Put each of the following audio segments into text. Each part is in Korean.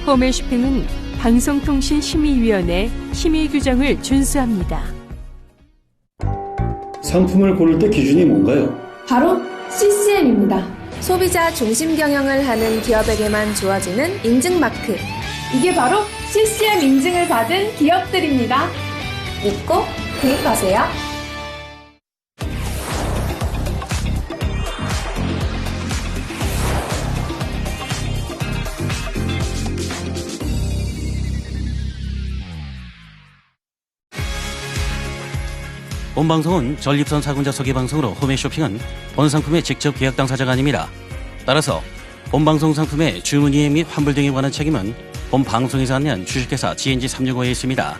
홈앤쇼핑은 방송통신심의위원회 심의 규정을 준수합니다. 상품을 고를 때 기준이 뭔가요? 바로 CCM입니다. 소비자 중심 경영을 하는 기업에게만 주어지는 인증마크. 이게 바로 CCM 인증을 받은 기업들입니다. 믿고 구입하세요. 본 방송은 전립선 사군자 소개 방송으로 홈앤쇼핑은 본 상품의 직접 계약 당사자가 아닙니다. 따라서 본 방송 상품의 주문 이행 및 환불 등에 관한 책임은 본 방송에서 안내한 주식회사 GNG365에 있습니다.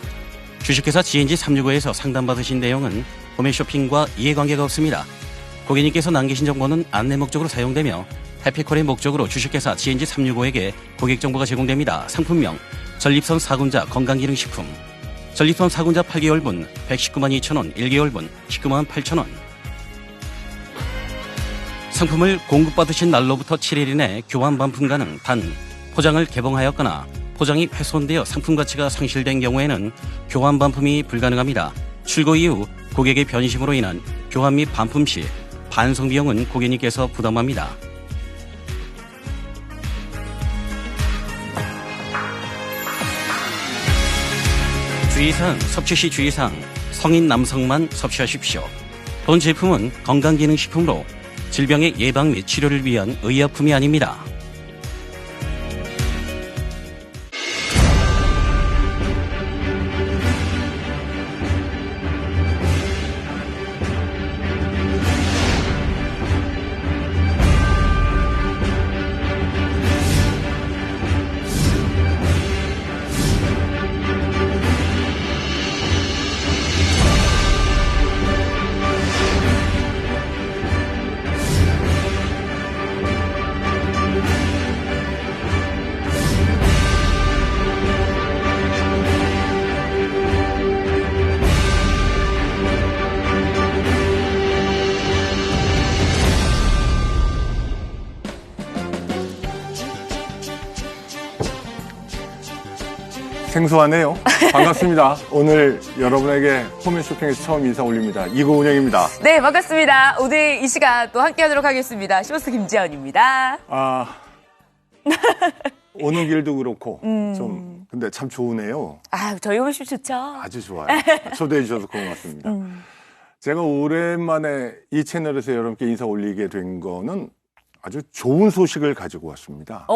주식회사 GNG365에서 상담받으신 내용은 홈앤쇼핑과 이해관계가 없습니다. 고객님께서 남기신 정보는 안내 목적으로 사용되며 해피콜의 목적으로 주식회사 GNG365에게 고객 정보가 제공됩니다. 상품명 전립선 사군자 건강기능식품. 전립선 사군자 8개월분 119만 2천원, 1개월분 19만 8천원. 상품을 공급받으신 날로부터 7일 이내 교환 반품 가능. 단, 포장을 개봉하였거나 포장이 훼손되어 상품 가치가 상실된 경우에는 교환 반품이 불가능합니다. 출고 이후 고객의 변심으로 인한 교환 및 반품 시 반송 비용은 고객님께서 부담합니다. 주의사항, 섭취 시 주의사항, 성인 남성만 섭취하십시오. 본 제품은 건강기능식품으로 질병의 예방 및 치료를 위한 의약품이 아닙니다. 생소하네요. 반갑습니다. 오늘 여러분에게 홈앤쇼핑에서 처음 인사 올립니다. 이고은영입니다. 네, 반갑습니다. 오늘 이 시간 또 함께하도록 하겠습니다. 쇼스 김지연입니다. 오는 길도 그렇고 좀 근데 참 좋으네요. 저희 홈쇼 좋죠. 아주 좋아요. 초대해 주셔서 고맙습니다. 제가 오랜만에 이 채널에서 여러분께 인사 올리게 된 거는 아주 좋은 소식을 가지고 왔습니다.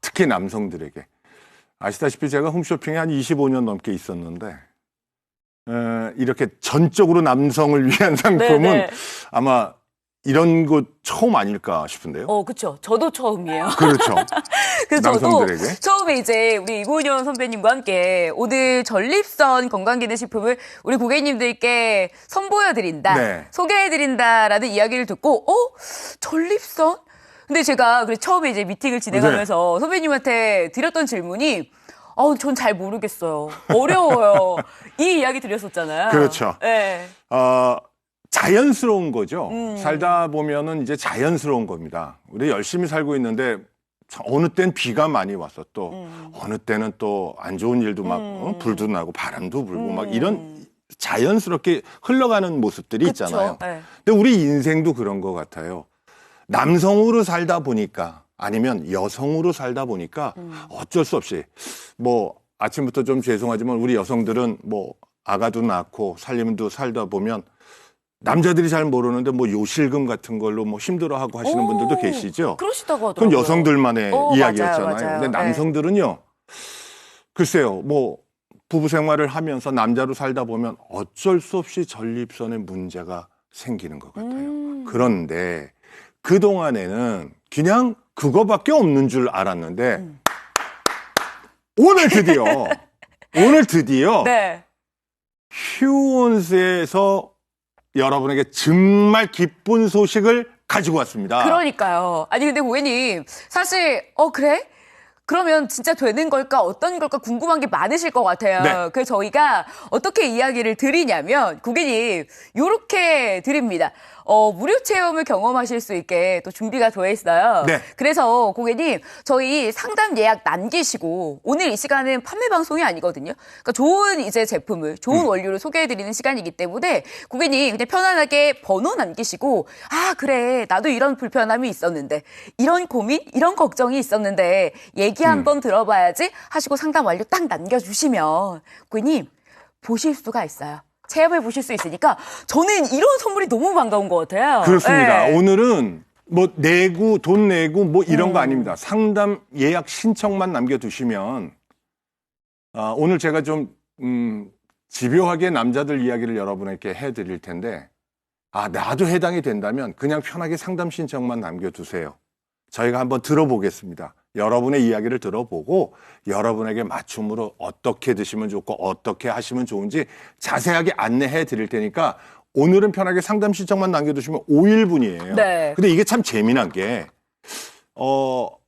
특히 남성들에게. 아시다시피 제가 홈쇼핑에 한 25년 넘게 있었는데 이렇게 전적으로 남성을 위한 상품은 네네. 아마 이런 거 처음 아닐까 싶은데요. 그렇죠. 저도 처음이에요. 그렇죠. 그래서 남성들에게. 저도 처음에 이제 우리 이고은영 선배님과 함께 오늘 전립선 건강기능식품을 우리 고객님들께 선보여드린다, 네. 소개해드린다라는 이야기를 듣고, 전립선? 근데 제가 처음에 이제 미팅을 진행하면서 선배님한테 드렸던 질문이, 전 잘 모르겠어요. 어려워요. 이 이야기 드렸었잖아요. 그렇죠. 네. 자연스러운 거죠. 살다 보면은 이제 자연스러운 겁니다. 우리 열심히 살고 있는데 어느 땐 비가 많이 와서 또 어느 때는 또 안 좋은 일도 막 불도 나고 바람도 불고 막 이런 자연스럽게 흘러가는 모습들이 그쵸. 있잖아요. 네. 근데 우리 인생도 그런 것 같아요. 남성으로 살다 보니까 아니면 여성으로 살다 보니까 어쩔 수 없이 뭐 아침부터 좀 죄송하지만 우리 여성들은 뭐 아가도 낳고 살림도 살다 보면 남자들이 잘 모르는데 뭐 요실금 같은 걸로 뭐 힘들어하고 하시는 분들도 계시죠. 그러시다고 하더라고요. 그건 여성들만의 이야기였잖아요. 맞아요. 근데 남성들은요. 글쎄요. 뭐 부부 생활을 하면서 남자로 살다 보면 어쩔 수 없이 전립선에 문제가 생기는 것 같아요. 그런데 그동안에는 그냥 그거밖에 없는 줄 알았는데 오늘 드디어 네. 휴온스에서 여러분에게 정말 기쁜 소식을 가지고 왔습니다. 그러니까요. 아니 근데 고객님 사실 그래? 그러면 진짜 되는 걸까 어떤 걸까 궁금한 게 많으실 것 같아요. 네. 그래서 저희가 어떻게 이야기를 드리냐면 고객님 요렇게 드립니다. 무료 체험을 경험하실 수 있게 또 준비가 되어 있어요. 네. 그래서 고객님, 저희 상담 예약 남기시고 오늘 이 시간은 판매 방송이 아니거든요. 그러니까 좋은 이제 제품을, 좋은 원료를 소개해드리는 시간이기 때문에 고객님 그냥 편안하게 번호 남기시고 아, 그래. 나도 이런 불편함이 있었는데 이런 고민, 이런 걱정이 있었는데 얘기 한번 들어봐야지 하시고 상담 완료 딱 남겨주시면 고객님 보실 수가 있어요. 체험해 보실 수 있으니까 저는 이런 선물이 너무 반가운 것 같아요. 그렇습니다. 네. 오늘은 뭐 돈 내고 뭐 이런 거 아닙니다. 상담 예약 신청만 남겨두시면 오늘 제가 좀 집요하게 남자들 이야기를 여러분에게 해드릴 텐데 나도 해당이 된다면 그냥 편하게 상담 신청만 남겨두세요. 저희가 한번 들어보겠습니다. 여러분의 이야기를 들어보고 여러분에게 맞춤으로 어떻게 드시면 좋고 어떻게 하시면 좋은지 자세하게 안내해 드릴 테니까 오늘은 편하게 상담 신청만 남겨두시면 5일분이에요. 네. 근데 이게 참 재미난 게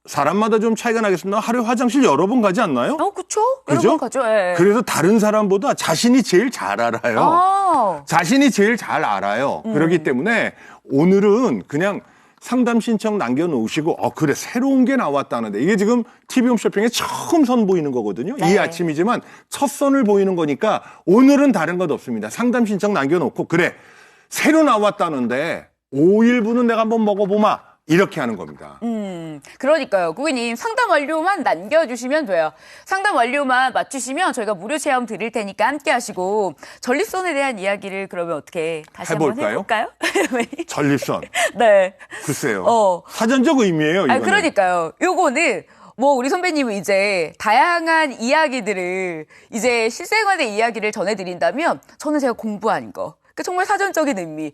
사람마다 좀 차이가 나겠습니다. 하루에 화장실 여러 번 가지 않나요? 그쵸? 그죠? 여러 번 가죠. 예. 그래서 다른 사람보다 자신이 제일 잘 알아요. 자신이 제일 잘 알아요. 그렇기 때문에 오늘은 그냥 상담 신청 남겨놓으시고 그래 새로운 게 나왔다는데 이게 지금 TV 홈쇼핑에 처음 선보이는 거거든요. 네. 이 아침이지만 첫 선을 보이는 거니까 오늘은 다른 것 없습니다. 상담 신청 남겨놓고 그래 새로 나왔다는데 5일분은 내가 한번 먹어보마 이렇게 하는 겁니다. 그러니까요. 고객님 상담 완료만 남겨주시면 돼요. 상담 완료만 맞추시면 저희가 무료 체험 드릴 테니까 함께 하시고 전립선에 대한 이야기를 그러면 어떻게 다시 한번 해볼까요? 전립선. 네. 글쎄요. 사전적 의미예요. 이거는. 그러니까요. 요거는 뭐 우리 선배님은 이제 다양한 이야기들을 이제 실생활의 이야기를 전해드린다면 저는 제가 공부한 거. 정말 사전적인 의미.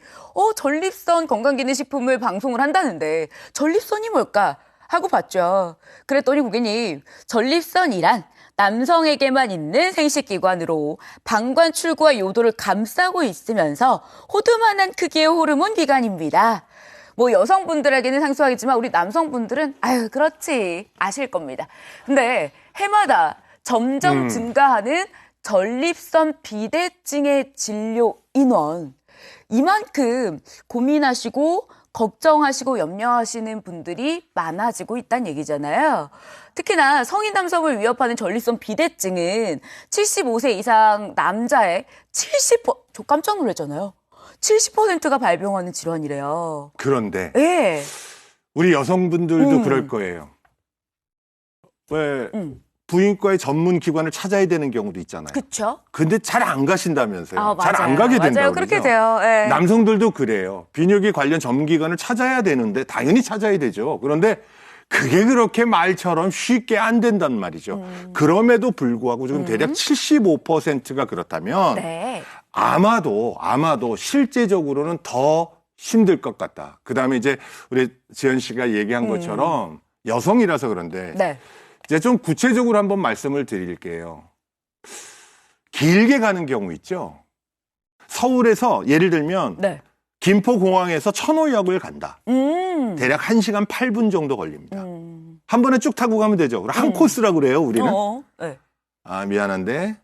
전립선 건강기능식품을 방송을 한다는데 전립선이 뭘까 하고 봤죠. 그랬더니 고객님 전립선이란 남성에게만 있는 생식기관으로 방관 출구와 요도를 감싸고 있으면서 호두만한 크기의 호르몬 기관입니다. 뭐 여성분들에게는 상수하겠지만 우리 남성분들은 그렇지 아실 겁니다. 근데 해마다 점점 증가하는 전립선 비대증의 진료 인원 이만큼 고민하시고 걱정하시고 염려하시는 분들이 많아지고 있다는 얘기잖아요. 특히나 성인 남성을 위협하는 전립선 비대증은 75세 이상 남자의 저 깜짝 놀랐잖아요. 70%가 발병하는 질환이래요. 그런데 네. 우리 여성분들도 그럴 거예요. 왜 부인과의 전문 기관을 찾아야 되는 경우도 있잖아요. 그렇죠. 근데 잘 안 가신다면서요. 잘 안 맞아요. 가게 된다고. 맞아요. 그렇게 그러죠? 돼요. 네. 남성들도 그래요. 비뇨기 관련 전문 기관을 찾아야 되는데 당연히 찾아야 되죠. 그런데 그게 그렇게 말처럼 쉽게 안 된단 말이죠. 그럼에도 불구하고 지금 대략 75%가 그렇다면 네. 아마도 실제적으로는 더 힘들 것 같다. 그다음에 이제 우리 지연 씨가 얘기한 것처럼 여성이라서 그런데 네. 이제 좀 구체적으로 한번 말씀을 드릴게요. 길게 가는 경우 있죠. 서울에서 예를 들면 네. 김포공항에서 천호역을 간다. 대략 1시간 8분 정도 걸립니다. 한 번에 쭉 타고 가면 되죠. 한 코스라고 그래요, 우리는. 네. 미안한데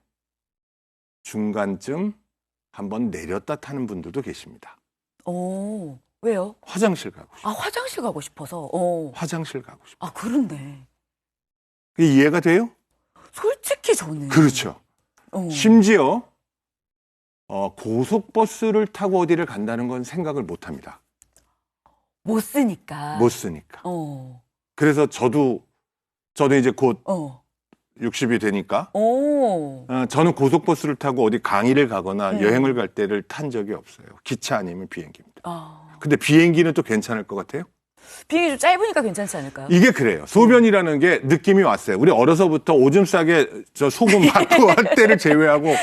중간쯤 한번 내렸다 타는 분들도 계십니다. 왜요? 화장실 가고 싶어요. 화장실 가고 싶어서. 화장실 가고 싶어요. 그런데. 그게 이해가 돼요? 솔직히 저는. 그렇죠. 심지어 고속버스를 타고 어디를 간다는 건 생각을 못 합니다. 못 쓰니까. 못 쓰니까. 그래서 저도 이제 곧 60이 되니까 저는 고속버스를 타고 어디 강의를 가거나 여행을 갈 때를 탄 적이 없어요. 기차 아니면 비행기입니다. 근데 비행기는 또 괜찮을 것 같아요? 비행기 좀 짧으니까 괜찮지 않을까요? 이게 그래요. 소변이라는 게 느낌이 왔어요. 우리 어려서부터 오줌 싸게 소금 받고 할 때를 제외하고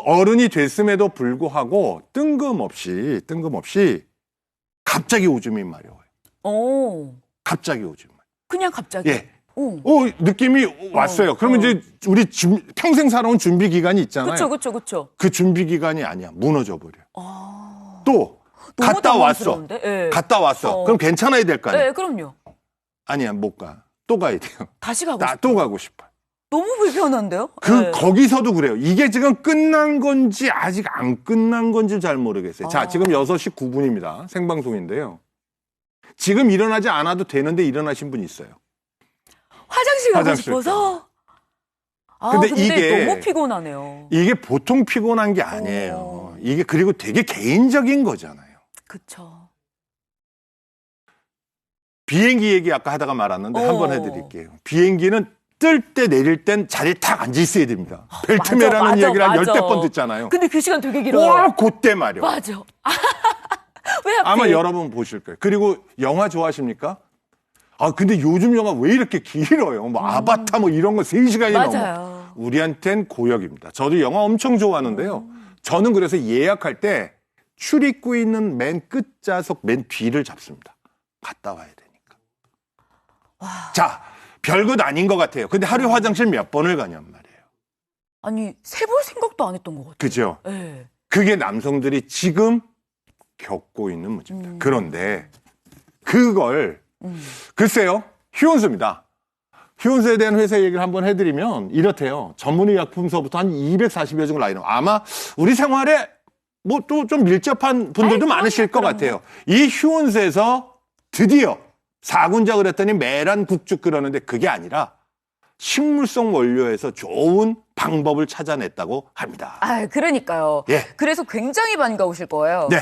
어른이 됐음에도 불구하고 뜬금없이 갑자기 오줌이 마려워요. 갑자기 오줌. 그냥 갑자기. 예. 느낌이 왔어요. 그러면 이제 우리 평생 살아온 준비 기간이 있잖아요. 그쵸. 그 준비 기간이 아니야. 무너져 버려. 또 갔다 왔어. 네. 갔다 왔어. 그럼 괜찮아야 될 거 아니에요. 네, 그럼요. 아니야, 못 가. 또 가야 돼요. 다시 가고 싶어요. 또 가고 싶어요. 너무 불편한데요? 거기서도 그래요. 이게 지금 끝난 건지 아직 안 끝난 건지 잘 모르겠어요. 자, 지금 6시 9분입니다. 생방송인데요. 지금 일어나지 않아도 되는데 일어나신 분 있어요. 화장실 가고 싶어서? 근데 이게 너무 피곤하네요. 이게 보통 피곤한 게 아니에요. 이게 그리고 되게 개인적인 거잖아요. 그쵸. 비행기 얘기 아까 하다가 말았는데 한번 해드릴게요. 비행기는 뜰 때 내릴 땐 자리에 탁 앉아 있어야 됩니다. 벨트매라는 얘기를 한 10대 번 듣잖아요. 근데 그 시간 되게 길어요. 그때 말이요. 맞아. 왜 하필? 아마 여러분 보실 거예요. 그리고 영화 좋아하십니까? 근데 요즘 영화 왜 이렇게 길어요? 뭐 아바타 뭐 이런 거 3시간이 넘어. 우리한텐 고역입니다. 저도 영화 엄청 좋아하는데요. 저는 그래서 예약할 때 출입구에 있는 맨 끝좌석 맨 뒤를 잡습니다. 갔다 와야 되니까. 자, 별것 아닌 것 같아요. 근데 하루에 화장실 몇 번을 가냔 말이에요. 아니, 세볼 생각도 안 했던 것 같아요. 그죠? 네. 그게 남성들이 지금 겪고 있는 문제입니다. 그런데 그걸 글쎄요. 휴온수입니다. 휴온수에 대한 회사 얘기를 한번 해드리면 이렇대요. 전문의약품서부터 한 240여 종 라인업. 아마 우리 생활에 뭐 또 좀 밀접한 분들도 많으실 것 같아요. 이 휴온수에서 드디어 4군자 그랬더니 메란 국죽 그러는데 그게 아니라 식물성 원료에서 좋은 방법을 찾아냈다고 합니다. 그러니까요. 예. 그래서 굉장히 반가우실 거예요. 네.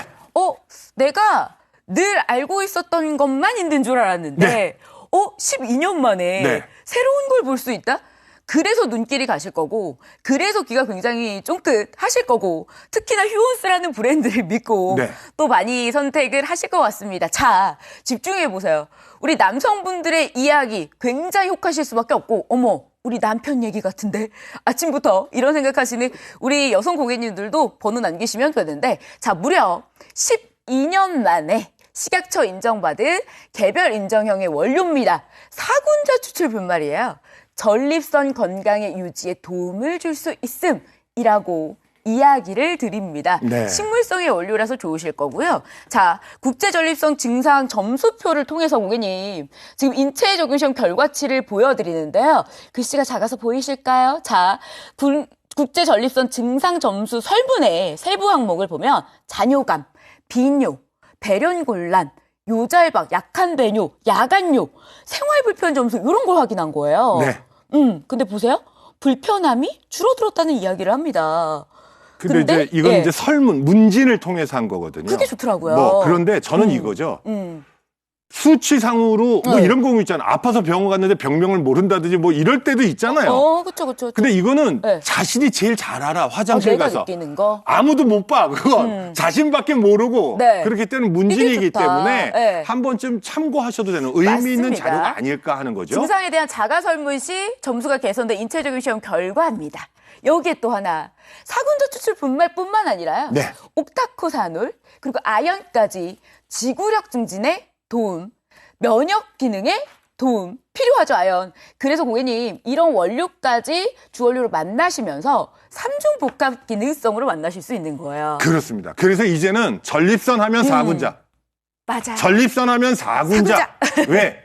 내가 늘 알고 있었던 것만 있는 줄 알았는데, 네. 12년 만에 네. 새로운 걸 볼 수 있다? 그래서 눈길이 가실 거고, 그래서 귀가 굉장히 쫑긋하실 거고, 특히나 휴온스라는 브랜드를 믿고 네. 또 많이 선택을 하실 것 같습니다. 자, 집중해 보세요. 우리 남성분들의 이야기 굉장히 혹하실 수밖에 없고, 어머, 우리 남편 얘기 같은데 아침부터 이런 생각하시는 우리 여성 고객님들도 번호 남기시면 되는데, 자, 무려 12년 만에 식약처 인정받은 개별 인정형의 원료입니다. 4군자 추출 분말이에요. 전립선 건강의 유지에 도움을 줄 수 있음이라고 이야기를 드립니다. 네. 식물성의 원료라서 좋으실 거고요. 자, 국제전립선 증상 점수표를 통해서 고객님 지금 인체 적용 시험 결과치를 보여드리는데요. 글씨가 작아서 보이실까요? 자, 국제전립선 증상 점수 설문의 세부 항목을 보면 잔뇨감, 비뇨, 배련곤란, 요잘박, 약한 배뇨, 야간뇨, 생활불편 점수 이런 걸 확인한 거예요. 네. 근데 보세요. 불편함이 줄어들었다는 이야기를 합니다. 근데 이제 이건 이제 설문, 문진을 통해서 한 거거든요. 그게 좋더라고요. 그런데 저는 이거죠. 수치상으로 뭐 이런 경우 있잖아요. 아파서 병원 갔는데 병명을 모른다든지 뭐 이럴 때도 있잖아요. 그쵸. 근데 이거는 자신이 제일 잘 알아. 화장실 내가 가서. 느끼는 거. 아무도 못 봐. 그건 자신밖에 모르고. 네. 그렇기 때문에 문진이기 좋다. 때문에 네. 한 번쯤 참고하셔도 되는 의미 있는 맞습니다. 자료가 아닐까 하는 거죠. 증상에 대한 자가 설문 시 점수가 개선된 인체적인 시험 결과입니다. 여기에 또 하나 4군자 추출 분말뿐만 아니라요. 네. 옥타코사놀 그리고 아연까지 지구력 증진에 도움, 면역 기능에 도움 필요하죠, 아연. 그래서 고객님 이런 원료까지 주원료로 만나시면서 3중 복합 기능성으로 만나실 수 있는 거예요. 그렇습니다. 그래서 이제는 전립선 하면 4군자. 맞아요. 전립선 하면 4군자. 왜?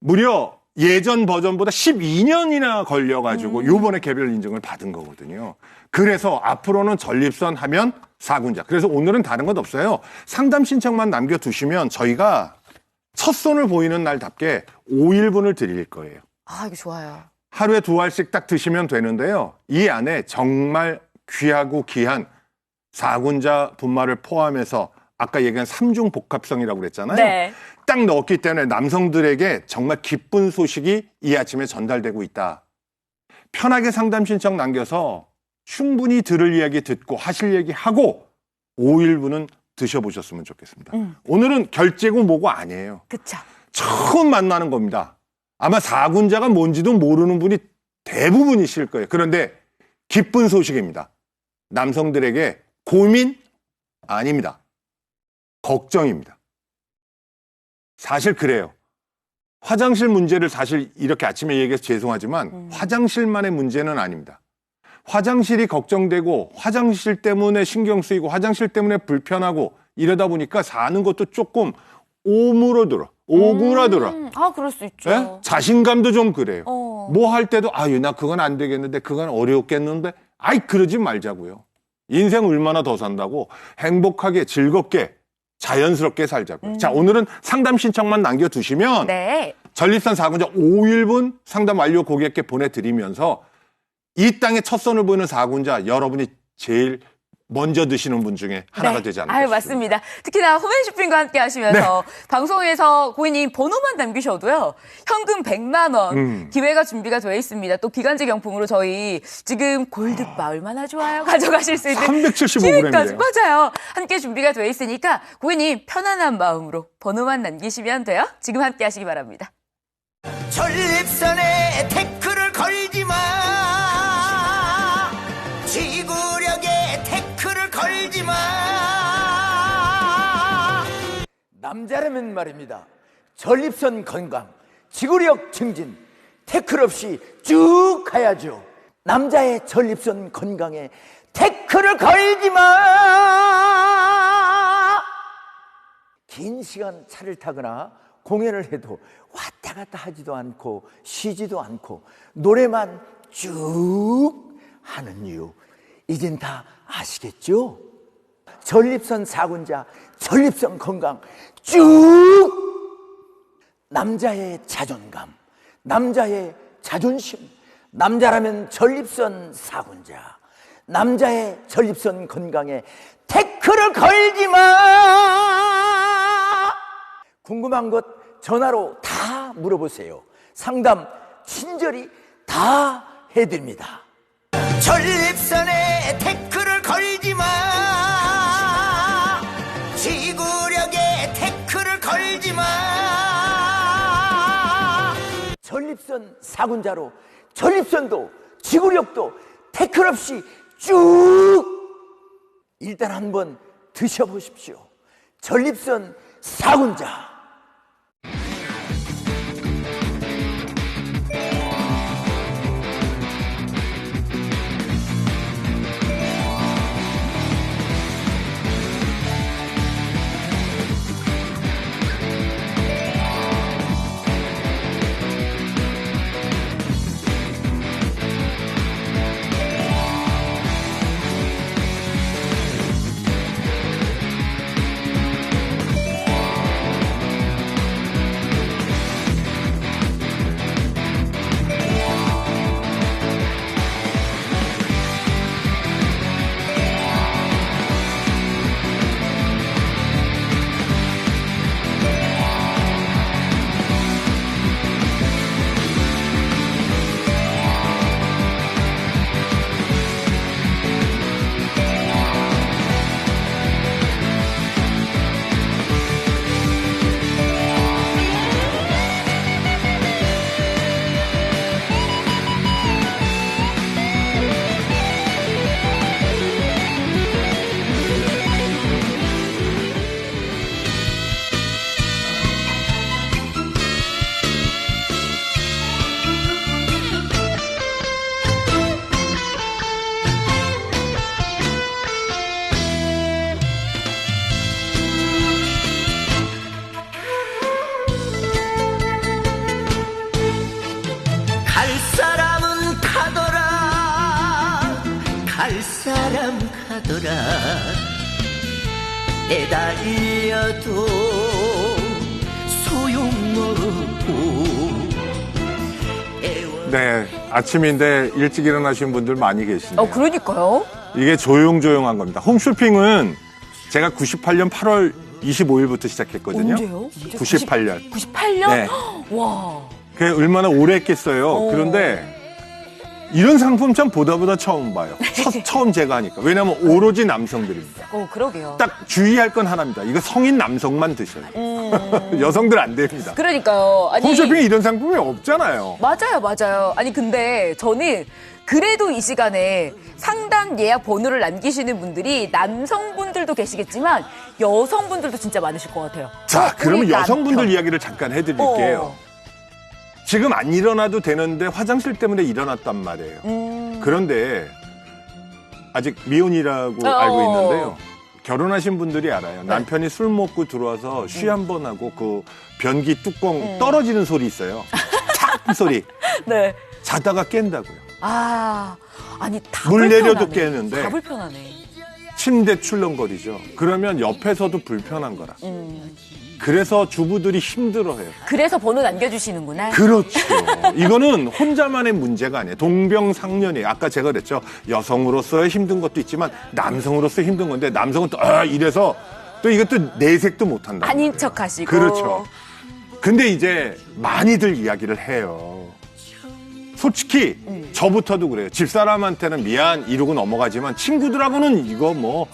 무려 예전 버전보다 12년이나 걸려가지고 요번에 개별 인증을 받은 거거든요. 그래서 앞으로는 전립선 하면 4군자. 그래서 오늘은 다른 것 없어요. 상담 신청만 남겨두시면 저희가 첫 손을 보이는 날답게 5일분을 드릴 거예요. 이거 좋아요. 하루에 2알씩 딱 드시면 되는데요. 이 안에 정말 귀하고 귀한 4군자 분말을 포함해서 아까 얘기한 3중 복합성이라고 그랬잖아요. 네. 딱 넣었기 때문에 남성들에게 정말 기쁜 소식이 이 아침에 전달되고 있다. 편하게 상담 신청 남겨서 충분히 들을 이야기 듣고 하실 얘기 하고 5일분은 드셔보셨으면 좋겠습니다. 오늘은 결제고 뭐고 아니에요. 그쵸. 처음 만나는 겁니다. 아마 4군자가 뭔지도 모르는 분이 대부분이실 거예요. 그런데 기쁜 소식입니다. 남성들에게 고민 아닙니다. 걱정입니다. 사실 그래요. 화장실 문제를 사실 이렇게 아침에 얘기해서 죄송하지만 화장실만의 문제는 아닙니다. 화장실이 걱정되고 화장실 때문에 신경 쓰이고 화장실 때문에 불편하고 이러다 보니까 사는 것도 조금 오그라들어. 아, 그럴 수 있죠. 예? 자신감도 좀 그래요. 뭐 할 때도 나 그건 안 되겠는데 그건 어렵겠는데 그러지 말자고요. 인생 얼마나 더 산다고 행복하게 즐겁게 자연스럽게 살자고요. 자, 오늘은 상담 신청만 남겨두시면 네. 전립선 4군자 5일분 상담 완료 고객께 보내드리면서 이 땅에 첫 선을 보이는 4군자 여러분이 제일 먼저 드시는 분 중에 하나가 되지 않을까 싶습니다. 맞습니다. 특히나 홈앤쇼핑과 함께 하시면서 방송에서 고객님 번호만 남기셔도요. 현금 100만 원 기회가 준비가 되어 있습니다. 또 기간제 경품으로 저희 지금 골드바 얼마나 좋아요. 가져가실 수 있는 375g이에요. 맞아요. 함께 준비가 되어 있으니까 고객님 편안한 마음으로 번호만 남기시면 돼요. 지금 함께 하시기 바랍니다. 전립선에 태클을 걸지 마. 지구력에 태클을 걸지 마. 남자라면 말입니다. 전립선 건강, 지구력 증진, 태클 없이 쭉 가야죠. 남자의 전립선 건강에 태클을 걸지 마. 긴 시간 차를 타거나 공연을 해도 왔다 갔다 하지도 않고 쉬지도 않고 노래만 쭉 하는 이유 이젠 다 아시겠죠? 전립선 4군자, 전립선 건강 쭉! 남자의 자존감, 남자의 자존심, 남자라면 전립선 4군자, 남자의 전립선 건강에 태클을 걸지 마! 궁금한 것 전화로 다 물어보세요. 상담 친절히 다 해드립니다. 전립선에 태클을 걸지 마. 지구력에 태클을 걸지 마. 전립선 4군자로 전립선도 지구력도 태클 없이 쭉 일단 한번 드셔보십시오. 전립선 4군자. 사람 가더라. 애달려도 소용없고. 네, 아침인데 일찍 일어나신 분들 많이 계시네요. 그러니까요. 이게 조용조용한 겁니다. 홈쇼핑은 제가 98년 8월 25일부터 시작했거든요. 언제요? 98년. 98년? 네. 와. 그게 얼마나 오래 했겠어요. 그런데 이런 상품 참 보다 처음 봐요. 처음 제가 하니까. 왜냐하면 오로지 남성들입니다. 그러게요. 딱 주의할 건 하나입니다. 이거 성인 남성만 드셔요. 여성들 안 됩니다. 그러니까요. 아니, 홈쇼핑에 이런 상품이 없잖아요. 맞아요. 아니 근데 저는 그래도 이 시간에 상담 예약 번호를 남기시는 분들이 남성분들도 계시겠지만 여성분들도 진짜 많으실 것 같아요. 자, 그러면 여성분들 이야기를 잠깐 해드릴게요. 지금 안 일어나도 되는데 화장실 때문에 일어났단 말이에요. 그런데 아직 미혼이라고 알고 있는데요. 결혼하신 분들이 알아요. 남편이 술 먹고 들어와서 쉬 한 번 하고 그 변기 뚜껑 떨어지는 소리 있어요. 착 소리. 네. 자다가 깬다고요. 아니 다 물 불편하네. 내려도 깨는데. 다 불편하네. 침대 출렁거리죠. 그러면 옆에서도 불편한 거라. 그래서 주부들이 힘들어해요. 그래서 번호 남겨주시는구나. 그렇죠. 이거는 혼자만의 문제가 아니에요. 동병상련이에요. 아까 제가 그랬죠. 여성으로서 힘든 것도 있지만 남성으로서 힘든 건데 남성은 또 이래서 또 이것도 내색도 못한다. 아닌 척 하시고. 그렇죠. 근데 이제 많이들 이야기를 해요. 솔직히 저부터도 그래요. 집사람한테는 미안 이러고 넘어가지만 친구들하고는 이거 뭐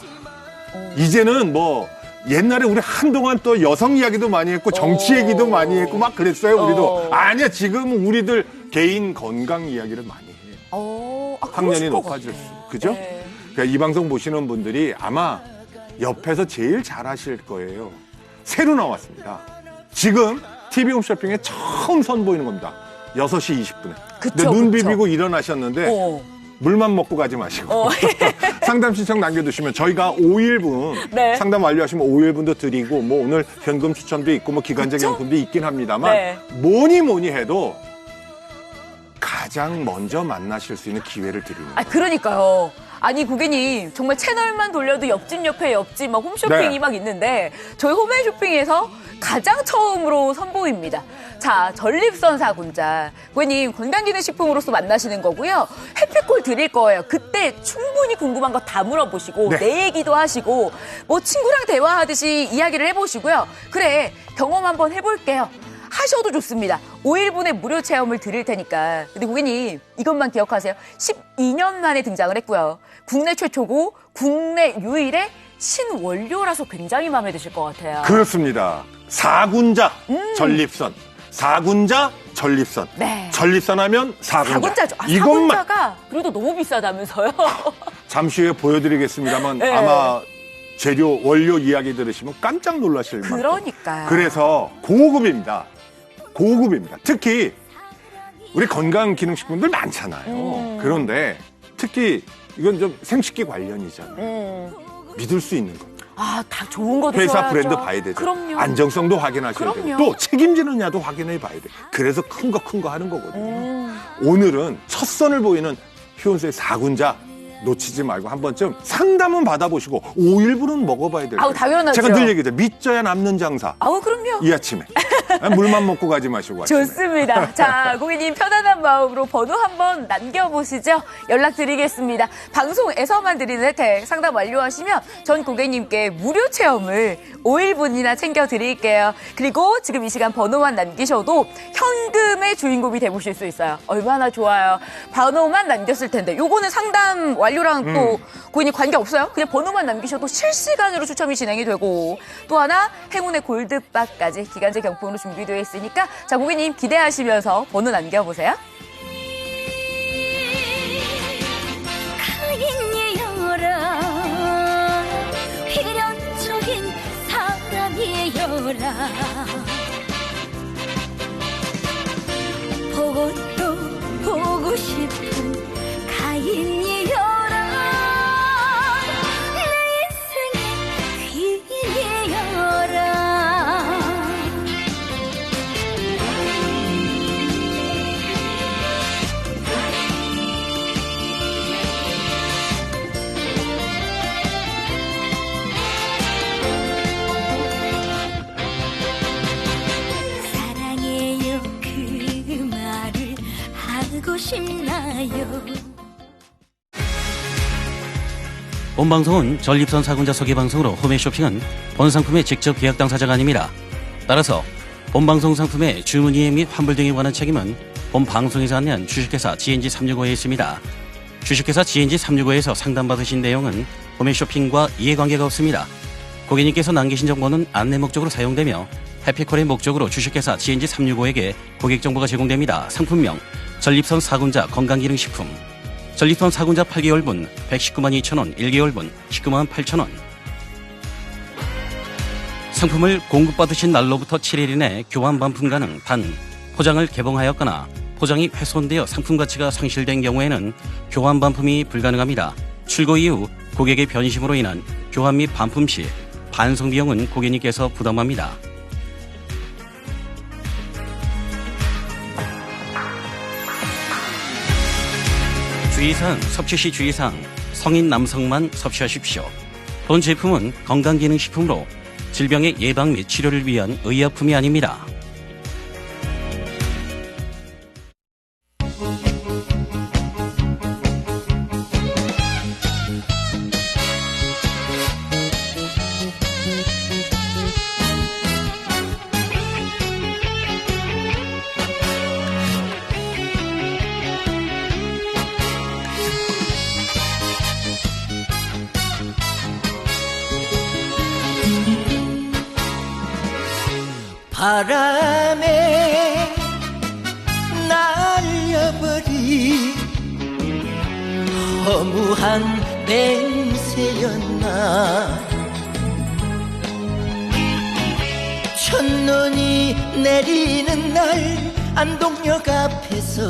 이제는 뭐 옛날에 우리 한동안 또 여성 이야기도 많이 했고 정치 얘기도 많이 했고 막 그랬어요. 우리도. 아니야 지금은 우리들 개인 건강 이야기를 많이 해요. 학년이 높아졌어. 그죠? 네. 그러니까 이 방송 보시는 분들이 아마 옆에서 제일 잘하실 거예요. 새로 나왔습니다. 지금 TV 홈쇼핑에 처음 선보이는 겁니다. 6시 20분에. 그쵸, 눈 그쵸. 비비고 일어나셨는데 물만 먹고 가지 마시고 상담 신청 남겨두시면 저희가 5일분 네. 상담 완료하시면 5일분도 드리고 뭐 오늘 현금 추첨도 있고 뭐 기간제 경품도 있긴 합니다만 네. 뭐니 해도 가장 먼저 만나실 수 있는 기회를 드리는 거예요. 그러니까요. 아니 고객님 정말 채널만 돌려도 옆집 옆에 옆집 막 홈쇼핑이 네. 막 있는데 저희 홈앤쇼핑에서 가장 처음으로 선보입니다. 자, 전립선 사군자. 고객님 건강기능식품으로서 만나시는 거고요. 해피콜 드릴 거예요. 그때 충분히 궁금한 거 다 물어보시고 네. 내 얘기도 하시고 뭐 친구랑 대화하듯이 이야기를 해보시고요. 그래 경험 한번 해볼게요. 하셔도 좋습니다. 5일분의 무료 체험을 드릴 테니까. 근데 고객님 이것만 기억하세요. 12년 만에 등장을 했고요. 국내 최초고 국내 유일의 신원료라서 굉장히 마음에 드실 것 같아요. 그렇습니다. 사군자 전립선. 사군자 전립선. 네. 전립선 하면 사군자. 사군자죠. 이것만 사군자가 그래도 너무 비싸다면서요. 잠시 후에 보여드리겠습니다만 네. 아마 재료 원료 이야기 들으시면 깜짝 놀라실 만큼. 그러니까요. 그래서 고급입니다. 고급입니다. 특히 우리 건강기능식품들 많잖아요. 그런데 특히 이건 좀 생식기 관련이잖아요. 믿을 수 있는 거. 다 좋은 거 회사 드셔야죠. 브랜드 봐야 되죠. 그럼요. 안정성도 확인하셔야 그럼요. 되고 또 책임지느냐도 확인해 봐야 돼요. 그래서 큰 거 하는 거거든요. 오늘은 첫 선을 보이는 효은수의 사군자 놓치지 말고 한 번쯤 상담은 받아보시고 5일분은 먹어봐야 돼요. 당연하죠. 제가 늘 얘기해요. 믿져야 남는 장사. 그럼요. 이 아침에. 물만 먹고 가지 마시고. 아침에. 좋습니다. 자, 고객님 편안한 마음으로 번호 한번 남겨보시죠. 연락드리겠습니다. 방송에서만 드리는 혜택 상담 완료하시면 전 고객님께 무료 체험을 5일분이나 챙겨드릴게요. 그리고 지금 이 시간 번호만 남기셔도 현금의 주인공이 되보실 수 있어요. 얼마나 좋아요. 번호만 남겼을 텐데 요거는 상담 완료랑 또 고객님 관계없어요. 그냥 번호만 남기셔도 실시간으로 추첨이 진행이 되고 또 하나 행운의 골드바까지 기간제 경품으로 준비되어 있으니까 자 고객님 기대하시면서 번호 남겨보세요. 가인이여라 필연적인 사람이여라 보고 또 보고 싶은 가인이여라 내 인생의 귀인이여라 사랑해요 그 말을 하고 싶나요 본 방송은 전립선 사군자 소개 방송으로 홈앤쇼핑은 본 상품의 직접 계약 당사자가 아닙니다. 따라서 본 방송 상품의 주문 이행 및 환불 등에 관한 책임은 본 방송에서 안내한 주식회사 GNG365에 있습니다. 주식회사 GNG365에서 상담받으신 내용은 홈앤쇼핑과 이해관계가 없습니다. 고객님께서 남기신 정보는 안내 목적으로 사용되며 해피콜의 목적으로 주식회사 GNG365에게 고객 정보가 제공됩니다. 상품명 전립선 사군자 건강기능식품 전립선 사군자 8개월분 119만 2천원 1개월분 19만 8천원 상품을 공급받으신 날로부터 7일 이내 교환 반품 가능. 단 포장을 개봉하였거나 포장이 훼손되어 상품 가치가 상실된 경우에는 교환 반품이 불가능합니다. 출고 이후 고객의 변심으로 인한 교환 및 반품 시 반송 비용은 고객님께서 부담합니다. 주의사항, 섭취 시 주의사항, 성인 남성만 섭취하십시오. 본 제품은 건강기능식품으로 질병의 예방 및 치료를 위한 의약품이 아닙니다. 바람에 날려버린 허무한 맹세였나. 첫눈이 내리는 날 안동역 앞에서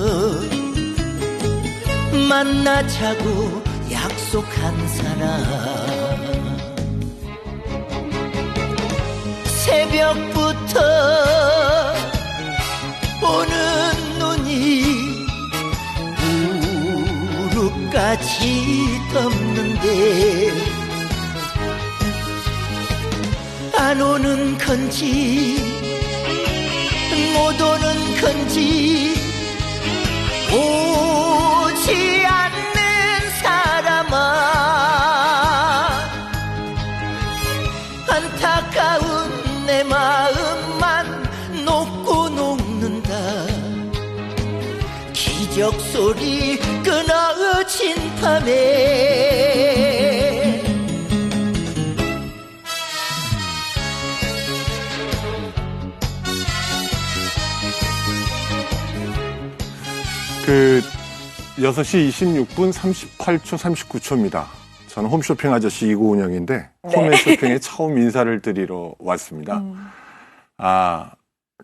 만나자고 약속한 사람. 새벽부터 오는 눈이 무릎까지 덮는데 안 오는 건지 못 오는 건지 오지 않는 사람아, 안타까운 내 마음만 녹고 녹는다. 기적 소리 끊어진 밤에 그 6시 26분 38초 39초입니다. 저는 홈쇼핑 아저씨 이고은영인데 홈쇼핑에 처음 인사를 드리러 왔습니다.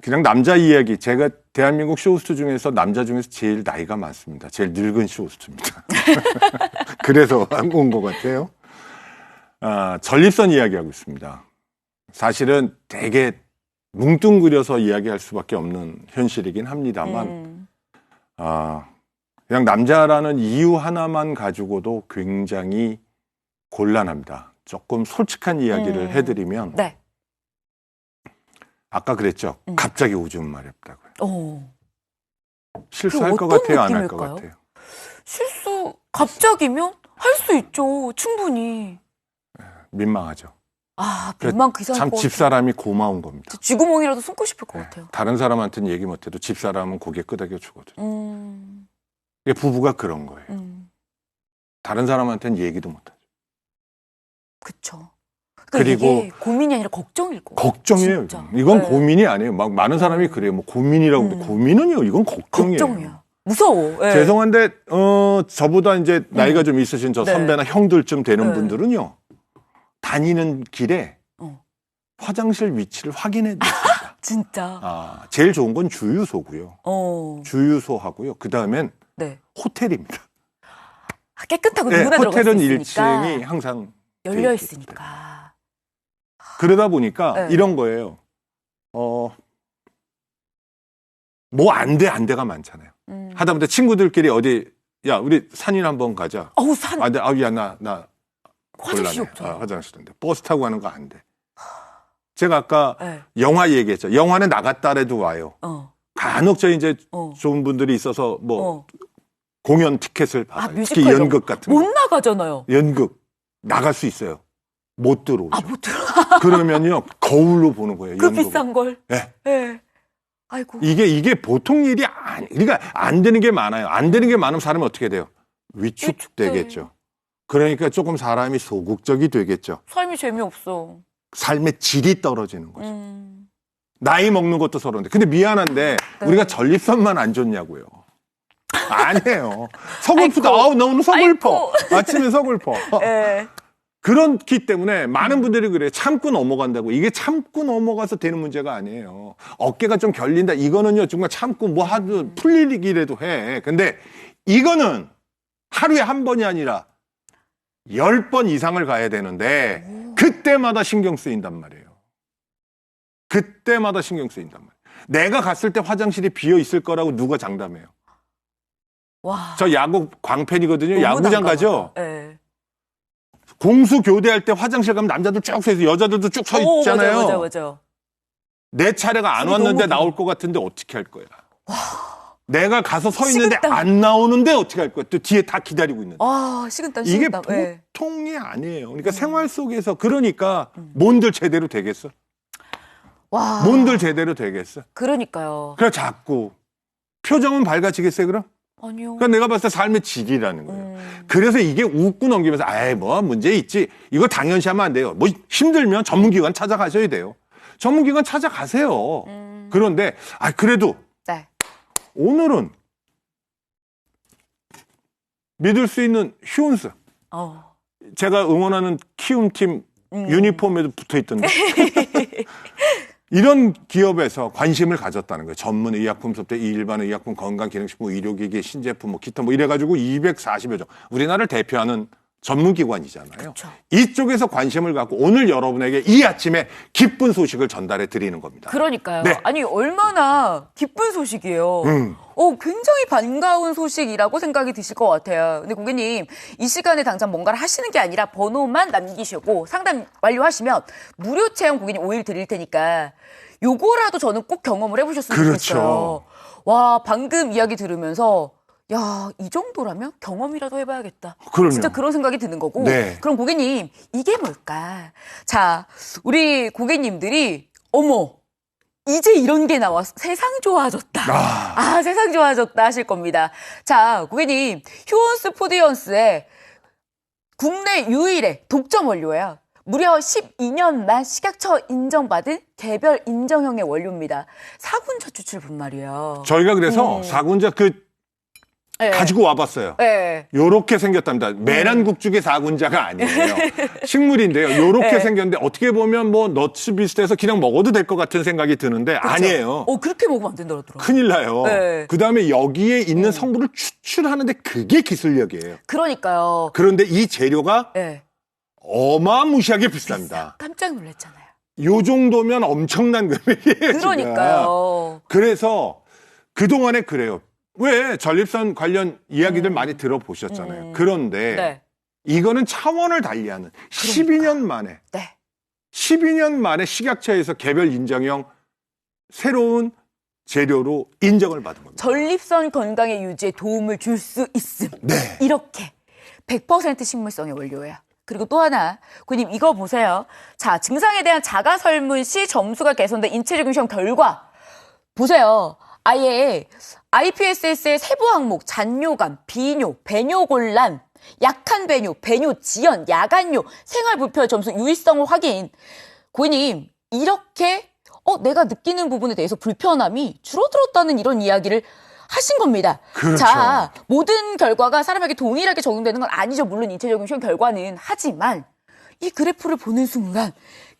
그냥 남자 이야기. 제가 대한민국 쇼호스트 중에서 남자 중에서 제일 나이가 많습니다. 제일 늙은 쇼호스트입니다. 그래서 온 것 같아요. 전립선 이야기하고 있습니다. 사실은 되게 뭉뚱그려서 이야기할 수밖에 없는 현실이긴 합니다만 그냥 남자라는 이유 하나만 가지고도 굉장히 곤란합니다. 조금 솔직한 이야기를 해드리면 네. 아까 그랬죠. 갑자기 오줌 마렵다고요. 실수할 것 같아요? 안 할 것 같아요? 실수 갑자기면 할 수 있죠. 충분히. 민망하죠. 민망 그 이상일 참 것 집사람이 고마운 겁니다. 쥐구멍이라도 숨고 싶을 것 같아요. 다른 사람한테는 얘기 못해도 집사람은 고개 끄덕여 주거든요. 이게 부부가 그런 거예요. 다른 사람한테는 얘기도 못하죠. 그쵸. 그리고 이게 고민이 아니라 걱정일 거예요. 걱정이에요. 진짜. 이건 네. 고민이 아니에요. 막 많은 사람이 그래요. 뭐 고민이라고 하는데 고민은요. 이건 걱정이에요. 걱정이야. 무서워. 네. 죄송한데 저보다 이제 나이가 좀 있으신 저 네. 선배나 형들쯤 되는 네. 분들은요. 다니는 길에 화장실 위치를 확인해 둡니다. 진짜. 제일 좋은 건 주유소고요. 주유소하고요. 그다음엔 네. 호텔입니다. 깨끗하고 네, 누구나 들어갈 수 호텔은 있으니까. 1층이 항상 열려 있으니까. 그러다 보니까 네. 이런 거예요. 뭐 안 돼가 많잖아요. 하다못해 친구들끼리 어디 야 우리 산이나 한번 가자. 산. 야 나 화장실 곤란해. 없죠. 화장실인데 버스 타고 가는 거 안 돼. 제가 아까 네. 영화 얘기했죠. 영화는 나갔다래도 와요. 간혹 저희 이제 좋은 분들이 있어서 뭐 공연 티켓을 받아요. 특히 뮤지컬 연극 같은 거. 못 나가잖아요. 연극 나갈 수 있어요. 못 들어오죠. 못 들어. 그러면요 거울로 보는 거예요. 그 연극을. 비싼 걸. 네. 네. 아이고. 이게 보통 일이 아니. 그러니까 안 되는 게 많아요. 안 되는 게 많으면 사람이 어떻게 돼요? 위축되겠죠. 그러니까 조금 사람이 소극적이 되겠죠. 삶이 재미없어. 삶의 질이 떨어지는 거죠. 나이 먹는 것도 서러운데. 근데 미안한데 우리가 전립선만 안 좋냐고요. 아니에요. 서글프다. 나 오늘 서글퍼. 아침에 서글퍼. 네. 그렇기 때문에 많은 분들이 그래요. 참고 넘어간다고. 이게 참고 넘어가서 되는 문제가 아니에요. 어깨가 좀 결린다. 이거는요, 정말 참고 뭐 하도 풀리기라도 해. 근데 이거는 하루에 한 번이 아니라 10번 이상을 가야 되는데 그때마다 신경 쓰인단 말이에요. 그때마다 신경 쓰인단 말이에요. 내가 갔을 때 화장실이 비어 있을 거라고 누가 장담해요. 와. 저 야구 광팬이거든요. 야구장 가죠. 네. 공수 교대할 때 화장실 가면 남자들 쭉 서 있어요. 여자들도 쭉 서 있잖아요. 맞아. 내 차례가 안 왔는데 나올 것 같은데 어떻게 할 거야? 와. 내가 가서 서 있는데 식은땀. 안 나오는데 어떻게 할 거야? 또 뒤에 다 기다리고 있는데. 아, 식은땀. 이게 네. 보통이 아니에요. 그러니까 생활 속에서 그러니까 뭔들 제대로 되겠어? 와. 뭔들 제대로 되겠어? 그러니까요. 그래 자꾸 표정은 밝아지겠어요 그럼? 아니요. 그러니까 내가 봤을 때 삶의 질이라는 거예요. 그래서 이게 웃고 넘기면서 아이 뭐 문제 있지. 이거 당연시하면 안 돼요. 뭐 힘들면 전문기관 찾아가셔야 돼요. 전문기관 찾아가세요. 그런데 그래도 네. 오늘은 믿을 수 있는 휴은스. 제가 응원하는 키움팀 유니폼에도 붙어있던데. 이런 기업에서 관심을 가졌다는 거예요. 전문 의약품부터 일반 의약품, 건강기능식품, 의료기기, 신제품, 기타 이래가지고 240여 종. 우리나라를 대표하는 전문기관이잖아요. 그쵸. 이쪽에서 관심을 갖고 오늘 여러분에게 이 아침에 기쁜 소식을 전달해 드리는 겁니다. 그러니까요. 네. 아니 얼마나 기쁜 소식이에요. 굉장히 반가운 소식이라고 생각이 드실 것 같아요. 근데 고객님 이 시간에 당장 뭔가를 하시는 게 아니라 번호만 남기시고 상담 완료하시면 무료 체험 고객님 5일 드릴 테니까 요거라도 저는 꼭 경험을 해보셨으면 좋겠어요. 와 방금 이야기 들으면서 야, 이 정도라면 경험이라도 해봐야겠다. 그럼요. 진짜 그런 생각이 드는 거고. 네. 그럼 고객님, 이게 뭘까? 자, 우리 고객님들이, 어머, 이제 이런 게 나왔어. 세상 좋아졌다. 세상 좋아졌다 하실 겁니다. 자, 고객님, 휴원스 포디언스의 국내 유일의 독점 원료예요. 무려 12년만 식약처 인정받은 개별 인정형의 원료입니다. 사군자 추출 분말이에요. 저희가 그래서 사군자 네. 가지고 와봤어요. 네. 요렇게 생겼답니다. 메란국죽의 사군자가 아니에요. 식물인데요. 요렇게 네. 생겼는데 어떻게 보면 뭐 너츠 비슷해서 그냥 먹어도 될 것 같은 생각이 드는데 그쵸? 아니에요. 그렇게 먹으면 안 된다더라고요. 큰일 나요. 네. 그다음에 여기에 있는 성분을 추출하는데 그게 기술력이에요. 그러니까요. 그런데 이 재료가 네. 어마무시하게 비쌉니다. 깜짝 놀랐잖아요. 요 정도면 엄청난 금액이에요. 그러니까요. 지금. 그래서 그동안에 그래요. 왜 전립선 관련 이야기들 많이 들어보셨잖아요. 그런데 네. 이거는 차원을 달리하는 12년 만에 네. 12년 만에 식약처에서 개별 인정형 새로운 재료로 인정을 받은 겁니다. 전립선 건강의 유지에 도움을 줄 수 있음. 네. 이렇게 100% 식물성의 원료예요. 그리고 또 하나, 고객님 이거 보세요. 자, 증상에 대한 자가 설문 시 점수가 개선된 인체적인 시험 결과 보세요. 아예 IPSS의 세부 항목, 잔뇨감, 비뇨, 배뇨곤란, 약한 배뇨, 배뇨지연, 야간뇨, 생활불편 점수 유의성을 확인. 고객님, 이렇게 내가 느끼는 부분에 대해서 불편함이 줄어들었다는 이런 이야기를 하신 겁니다. 그렇죠. 자, 모든 결과가 사람에게 동일하게 적용되는 건 아니죠. 물론 인체적인 시험 결과는. 하지만 이 그래프를 보는 순간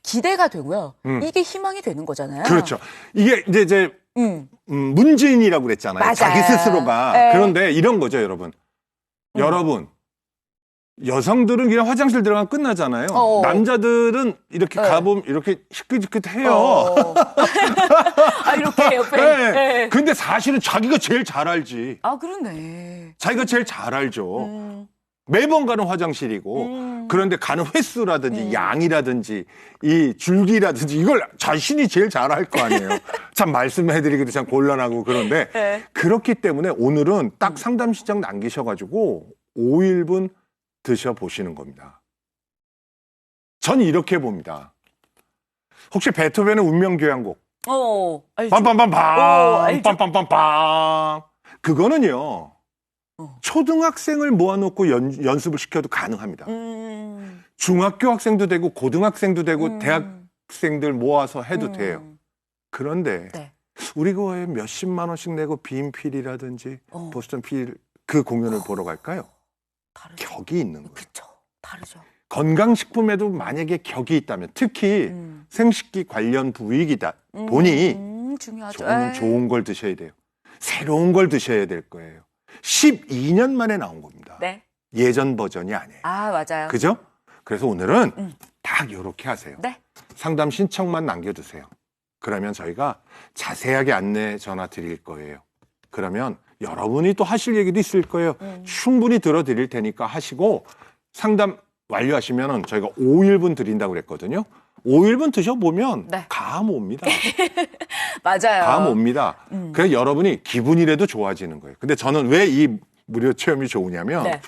기대가 되고요. 이게 희망이 되는 거잖아요. 그렇죠. 이게 이제 문재인이라고 그랬잖아요. 맞아요. 자기 스스로가. 네. 그런데 이런 거죠, 여러분. 여러분, 여성들은 그냥 화장실 들어가면 끝나잖아요. 남자들은 이렇게 가보면 이렇게 시끌시끌해요. 이렇게 옆에. 네. 네. 근데 사실은 자기가 제일 잘 알지. 그러네. 자기가 제일 잘 알죠. 매번 가는 화장실이고 그런데 가는 횟수라든지 양이라든지 이 줄기라든지 이걸 자신이 제일 잘 알 거 아니에요. 참 말씀해드리기도 참 곤란하고 그런데 네. 그렇기 때문에 오늘은 딱 상담 신청 남기셔가지고 5일분 드셔보시는 겁니다. 전 이렇게 봅니다. 혹시 베토벤의 운명교향곡 알죠. 빰빰빰빰 알죠. 빰빰빰빰 그거는요. 초등학생을 모아놓고 연습을 시켜도 가능합니다. 중학교 학생도 되고 고등학생도 되고 대학생들 모아서 해도 돼요. 그런데 네. 우리 그거에 몇십만 원씩 내고 빈필이라든지 보스턴 필 그 공연을 보러 갈까요? 다르죠. 격이 있는 거예요. 그렇죠. 다르죠. 건강식품에도 만약에 격이 있다면 특히 생식기 관련 부위이다 보니 중요하죠. 좋은 걸 드셔야 돼요. 새로운 걸 드셔야 될 거예요. 12년 만에 나온 겁니다. 네. 예전 버전이 아니에요. 아, 맞아요. 그죠? 그래서 오늘은 딱 이렇게 하세요. 네. 상담 신청만 남겨두세요. 그러면 저희가 자세하게 안내 전화 드릴 거예요. 그러면 여러분이 또 하실 얘기도 있을 거예요. 충분히 들어드릴 테니까 하시고 상담 완료하시면은 저희가 5일분 드린다고 그랬거든요. 5일분 드셔보면 네. 감 옵니다. 맞아요. 감 옵니다. 그래서 여러분이 기분이라도 좋아지는 거예요. 근데 저는 왜 이 무료 체험이 좋으냐면 네.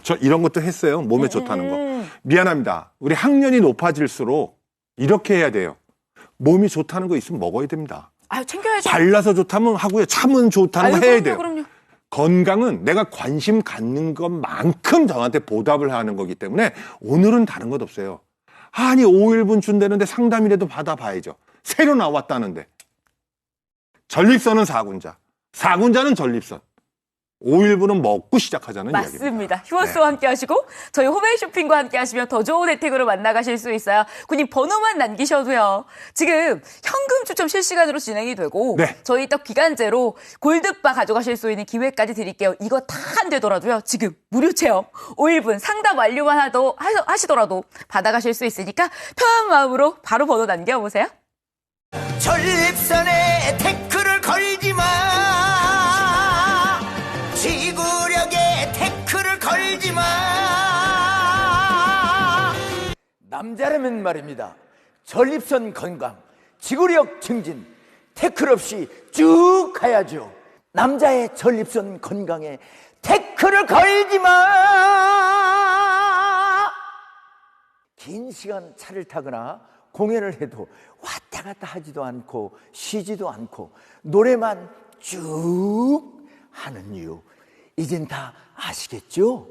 저 이런 것도 했어요. 몸에 좋다는 거. 미안합니다. 우리 학년이 높아질수록 이렇게 해야 돼요. 몸이 좋다는 거 있으면 먹어야 됩니다. 아, 챙겨야죠. 발라서 좋다면 하고요. 참은 좋다는 거 해야 돼요. 그럼요. 건강은 내가 관심 갖는 것만큼 저한테 보답을 하는 거기 때문에 오늘은 다른 것 없어요. 아니 5일분 준다는데 상담이라도 받아봐야죠. 새로 나왔다는데. 전립선은 4군자. 4군자는 전립선. 5일분은 먹고 시작하자는 이야기입니다. 맞습니다. 휴원스와 함께 하시고 저희 호메이쇼핑과 함께 하시면 더 좋은 혜택으로 만나가실 수 있어요. 군님 번호만 남기셔도요. 지금 현금 추첨 실시간으로 진행이 되고 네. 저희 또 기간제로 골드바 가져가실 수 있는 기회까지 드릴게요. 이거 다 안 되더라도요. 지금 무료 체험 5일분 상담 완료만 하시더라도 받아가실 수 있으니까 편한 마음으로 바로 번호 남겨보세요. 전립선에 태클을 걸지 마. 지구력에 태클을 걸지 마. 남자라면 말입니다. 전립선 건강, 지구력 증진, 태클 없이 쭉 가야죠. 남자의 전립선 건강에 태클을 걸지 마. 긴 시간 차를 타거나 공연을 해도 왔다 갔다 하지도 않고 쉬지도 않고 노래만 쭉 하는 이유 이젠 다 아시겠죠?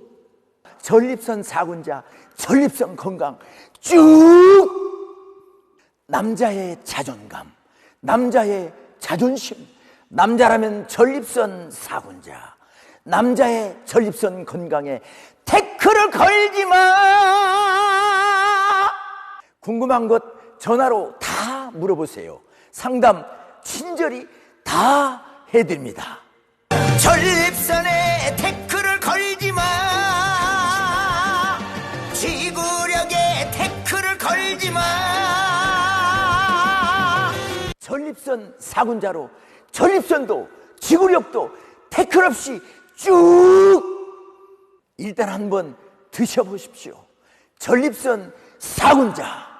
전립선 4군자, 전립선 건강 쭉! 남자의 자존감, 남자의 자존심, 남자라면 전립선 4군자, 남자의 전립선 건강에 태클을 걸지 마! 궁금한 것 전화로 다 물어보세요. 상담 친절히 다 해드립니다. 전립선에 태클을 걸지 마. 지구력에 태클을 걸지 마. 전립선 4군자로 전립선도 지구력도 태클 없이 쭉 일단 한번 드셔보십시오. 전립선 4군자.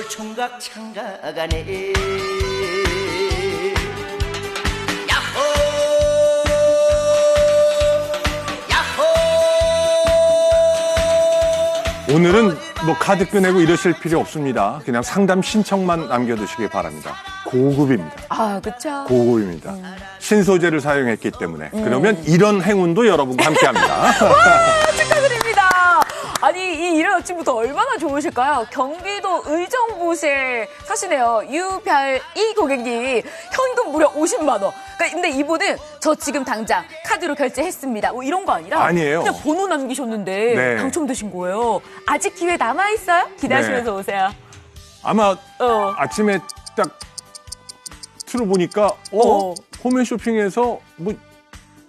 총각 창가가네. 야호 야호. 오늘은 뭐 카드 꺼내고 이러실 필요 없습니다. 그냥 상담 신청만 남겨두시기 바랍니다. 고급입니다. 아, 그쵸. 고급입니다. 신소재를 사용했기 때문에. 그러면 이런 행운도 여러분과 함께합니다. 와, 축하드립니다. 아니 이 이른 아침부터 얼마나 좋으실까요? 경기도 의정부시에 사시네요. 유별이 고객님이 현금 무려 50만 원. 그러니까 근데 이분은 저 지금 당장 카드로 결제했습니다. 뭐 이런 거 아니라 아니에요. 그냥 번호 남기셨는데 네. 당첨되신 거예요. 아직 기회 남아 있어요? 기다리시면서 네. 오세요. 아마 아침에 딱 틀어보니까 홈앤쇼핑에서 뭐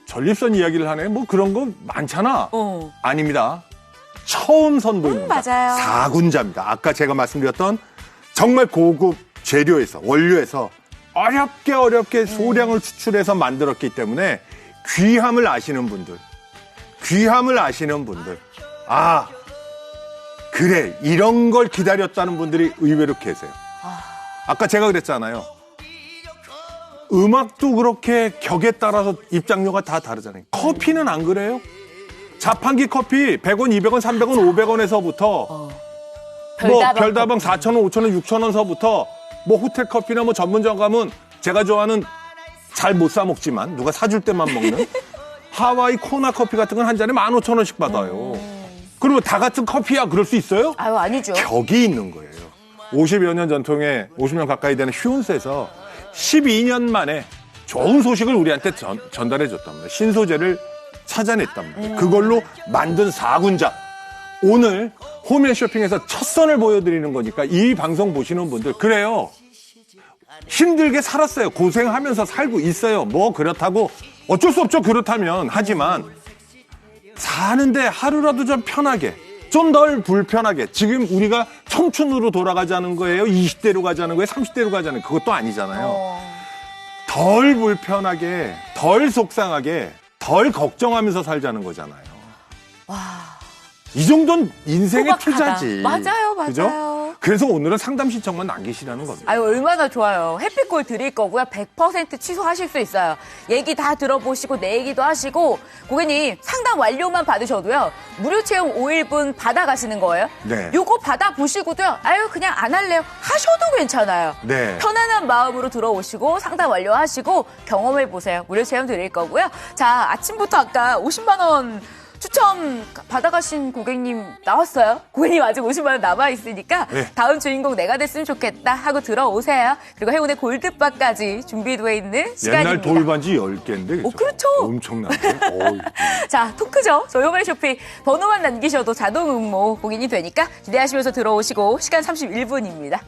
전립선 이야기를 하네. 뭐 그런 거 많잖아. 아닙니다. 처음 선보입니다. 맞아요. 4군자입니다. 아까 제가 말씀드렸던 정말 고급 재료에서 원료에서 어렵게 소량을 추출해서 만들었기 때문에 귀함을 아시는 분들 아 그래 이런 걸 기다렸다는 분들이 의외로 계세요. 아까 제가 그랬잖아요. 음악도 그렇게 격에 따라서 입장료가 다 다르잖아요. 커피는 안 그래요? 자판기 커피 100원, 200원, 300원, 500원에서부터 뭐 별다방 4,000원, 5,000원, 6,000원서부터 뭐 호텔 커피나 뭐 전문점 가면 제가 좋아하는 잘 못 사 먹지만 누가 사줄 때만 먹는 하와이 코나 커피 같은 건 한 잔에 15,000원씩 받아요. 그러면 다 같은 커피야 그럴 수 있어요? 아유 아니죠. 격이 있는 거예요. 50여 년 전통의 50년 가까이 되는 휴온스에서 12년 만에 좋은 소식을 우리한테 전달해 줬답니다. 신소재를 찾아냈답니다. 그걸로 만든 4군자. 오늘 홈앤쇼핑에서 첫 선을 보여드리는 거니까 이 방송 보시는 분들 그래요. 힘들게 살았어요. 고생하면서 살고 있어요. 뭐 그렇다고 어쩔 수 없죠. 그렇다면 하지만 사는데 하루라도 좀 편하게 좀 덜 불편하게 지금 우리가 청춘으로 돌아가자는 거예요? 20대로 가자는 거예요? 30대로 가자는 거예요? 그것도 아니잖아요. 덜 불편하게 덜 속상하게 덜 걱정하면서 살자는 거잖아요. 이 정도는 인생의 소박하다. 투자지. 맞아요. 그죠? 그래서 오늘은 상담 신청만 남기시라는 겁니다. 아유 얼마나 좋아요. 해피콜 드릴 거고요. 100% 취소하실 수 있어요. 얘기 다 들어보시고 내 얘기도 하시고 고객님 상담 완료만 받으셔도요. 무료 체험 5일분 받아가시는 거예요. 네. 요거 받아보시고도요. 아유 그냥 안 할래요. 하셔도 괜찮아요. 네. 편안한 마음으로 들어오시고 상담 완료하시고 경험해보세요. 무료 체험 드릴 거고요. 자 아침부터 아까 50만 원 추첨 받아가신 고객님 나왔어요. 고객님 아직 50만 원 남아있으니까 네. 다음 주인공 내가 됐으면 좋겠다 하고 들어오세요. 그리고 행운의 골드바까지 준비되어 있는 시간입니다. 옛날 돌반지 10개인데 그렇죠. 엄청난데. 자 토크죠. 저희 홈앤쇼핑 번호만 남기셔도 자동 응모 공인이 되니까 기대하시면서 들어오시고 시간 31분입니다.